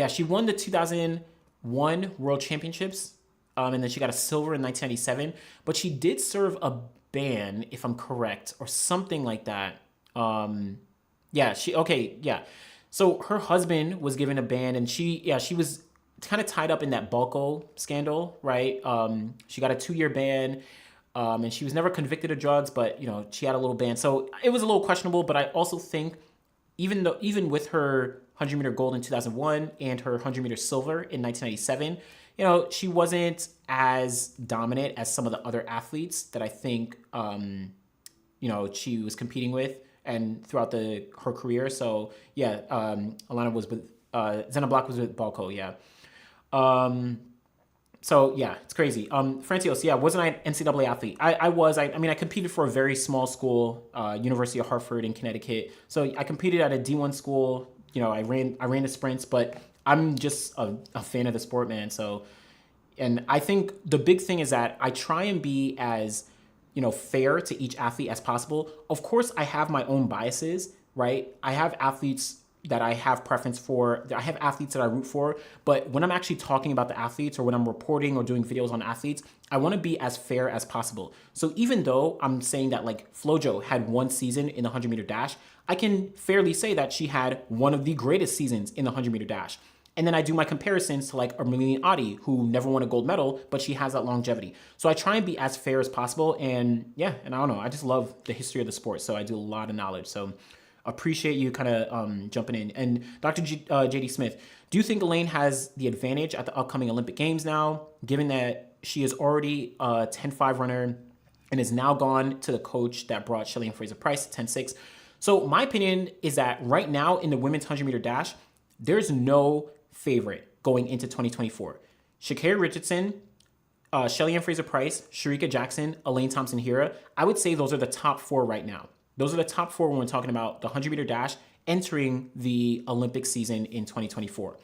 She won the 2001 World Championships. And then she got a silver in 1997. But she did serve a ban, if I'm correct, or something like that. So her husband was given a ban, and she was kind of tied up in that Balco scandal, right? She got a 2-year ban, and she was never convicted of drugs, but she had a little ban, so it was a little questionable. But I also think, even with her 100-meter gold in 2001 and her 100-meter silver in 1997, she wasn't as dominant as some of the other athletes that I think, she was competing with and throughout her career. So Alana was with Xana Block was with Balco, it's crazy. Francios, wasn't I an NCAA athlete? I was. I mean, I competed for a very small school, University of Hartford in Connecticut. So I competed at a D1 school. I ran the sprints, but I'm just a fan of the sport, man. So, and I think the big thing is that I try and be as, fair to each athlete as possible. Of course, I have my own biases, right? I have athletes that I have preference for. I have athletes that I root for. But when I'm actually talking about the athletes, or when I'm reporting or doing videos on athletes, I want to be as fair as possible. So even though I'm saying that like Flo-Jo had one season in the 100-meter dash, I can fairly say that she had one of the greatest seasons in the 100-meter dash. And then I do my comparisons to like a Merlene Ottey, who never won a gold medal, but she has that longevity. So I try and be as fair as possible. And I don't know, I just love the history of the sport. So I do a lot of knowledge. So appreciate you kind of jumping in. And Dr. JD Smith, do you think Elaine has the advantage at the upcoming Olympic Games now, given that she is already a 10.5 runner and is now gone to the coach that brought Shelly-Ann Fraser-Pryce to 10.6? So my opinion is that right now in the women's 100-meter dash, there's no favorite going into 2024. Sha'Carri Richardson, Shelly-Ann Fraser-Pryce, Shericka Jackson, Elaine Thompson-Herah, I would say those are the top 4 right now. Those are the top 4 when we're talking about the 100-meter dash entering the Olympic season in 2024.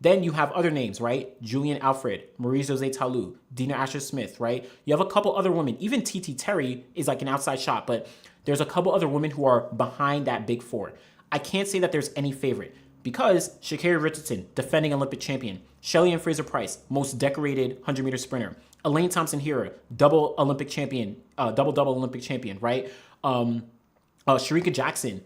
Then you have other names, right? Julian Alfred, Marie-Josée Talu, Dina Asher-Smith, right? You have a couple other women. Even TT Terry is like an outside shot, but there's a couple other women who are behind that big 4. I can't say that there's any favorite because Sha'Carri Richardson, defending Olympic champion, Shelly-Ann Fraser-Pryce, most decorated 100-meter sprinter, Elaine Thompson-Herah, double Olympic champion, double Olympic champion, right? Shericka Jackson,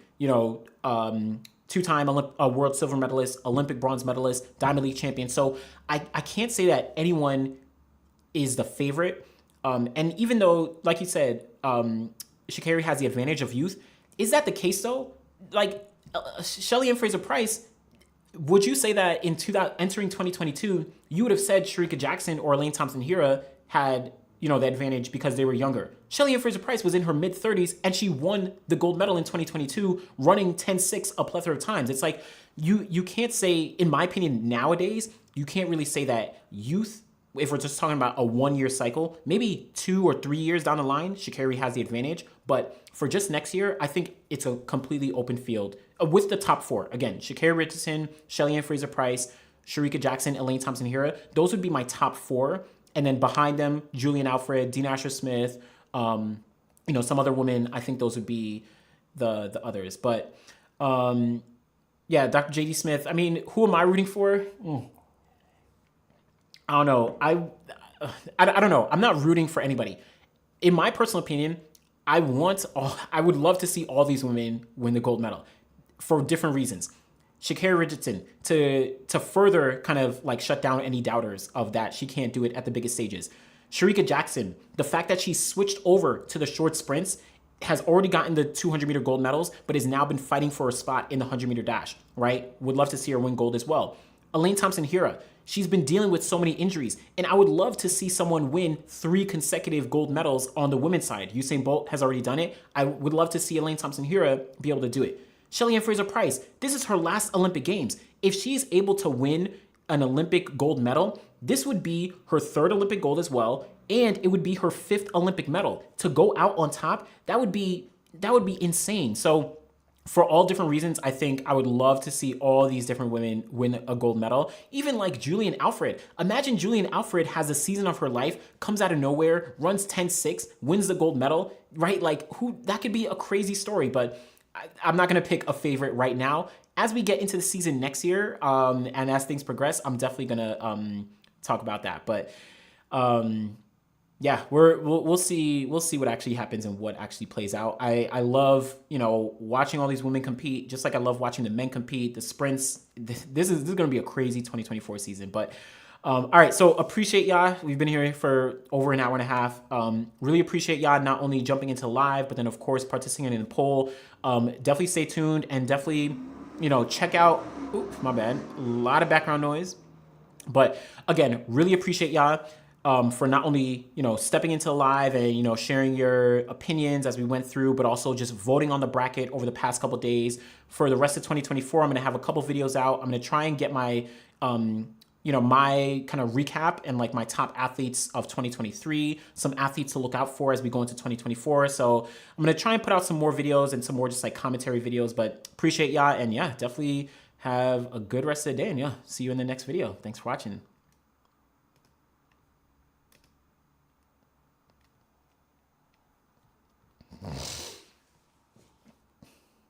two-time world silver medalist, Olympic bronze medalist, Diamond League champion. So I can't say that anyone is the favorite. And even though, like you said, Sha'Carri has the advantage of youth, is that the case though? Like Shelly-Ann Fraser-Pryce, would you say that entering 2022, you would have said Shericka Jackson or Elaine Thompson-Herah had the advantage because they were younger? Shelly-Ann Fraser-Pryce was in her mid-30s and she won the gold medal in 2022 running 10.6 a plethora of times. It's like you can't say, in my opinion, nowadays, you can't really say that youth, if we're just talking about a 1-year cycle, maybe 2 or 3 years down the line, Sha'Carri has the advantage. But for just next year, I think it's a completely open field with the top 4. Again, Sha'Carri Richardson, Shelly-Ann Fraser-Pryce, Shericka Jackson, Elaine Thompson-Herah. Those would be my top 4. And then behind them, Julian Alfred, Dina Asher-Smith, some other women. I think those would be the others. But Dr. JD Smith. I mean, who am I rooting for? I don't know. I don't know. I'm not rooting for anybody. In my personal opinion, I would love to see all these women win the gold medal for different reasons. Sha'Carri Richardson to further kind of like shut down any doubters of that she can't do it at the biggest stages. Shericka Jackson, the fact that she switched over to the short sprints, has already gotten the 200-meter gold medals, but has now been fighting for a spot in the 100-meter dash, right? Would love to see her win gold as well. Elaine Thompson-Herah, She's been dealing with so many injuries. And I would love to see someone win 3 consecutive gold medals on the women's side. Usain Bolt has already done it. I would love to see Elaine Thompson-Herah be able to do it. Shelly-Ann Fraser-Pryce, this is her last Olympic Games. If she's able to win an Olympic gold medal, this would be her 3rd Olympic gold as well, and it would be her 5th Olympic medal. To go out on top, that would be insane. So for all different reasons, I think I would love to see all these different women win a gold medal. Even like Julian Alfred. Imagine Julian Alfred has a season of her life, comes out of nowhere, runs 10.6, wins the gold medal, right? Like that could be a crazy story, but I'm not going to pick a favorite right now. As we get into the season next year, and as things progress, I'm definitely going to talk about that. But yeah, we'll see what actually happens and what actually plays out. I love, watching all these women compete, just like I love watching the men compete, the sprints. This is going to be a crazy 2024 season. But all right, so appreciate y'all. We've been here for over an hour and a half. Really appreciate y'all not only jumping into live, but then of course participating in the poll. Definitely stay tuned and definitely, check out. Oops, my bad. A lot of background noise. But again, really appreciate y'all for not only, stepping into live and, sharing your opinions as we went through, but also just voting on the bracket over the past couple days. For the rest of 2024, I'm going to have a couple videos out. I'm going to try and get my, my kind of recap and like my top athletes of 2023, some athletes to look out for as we go into 2024. So I'm going to try and put out some more videos and some more just like commentary videos, but appreciate y'all. And yeah, definitely have a good rest of the day. And yeah, see you in the next video. Thanks for watching.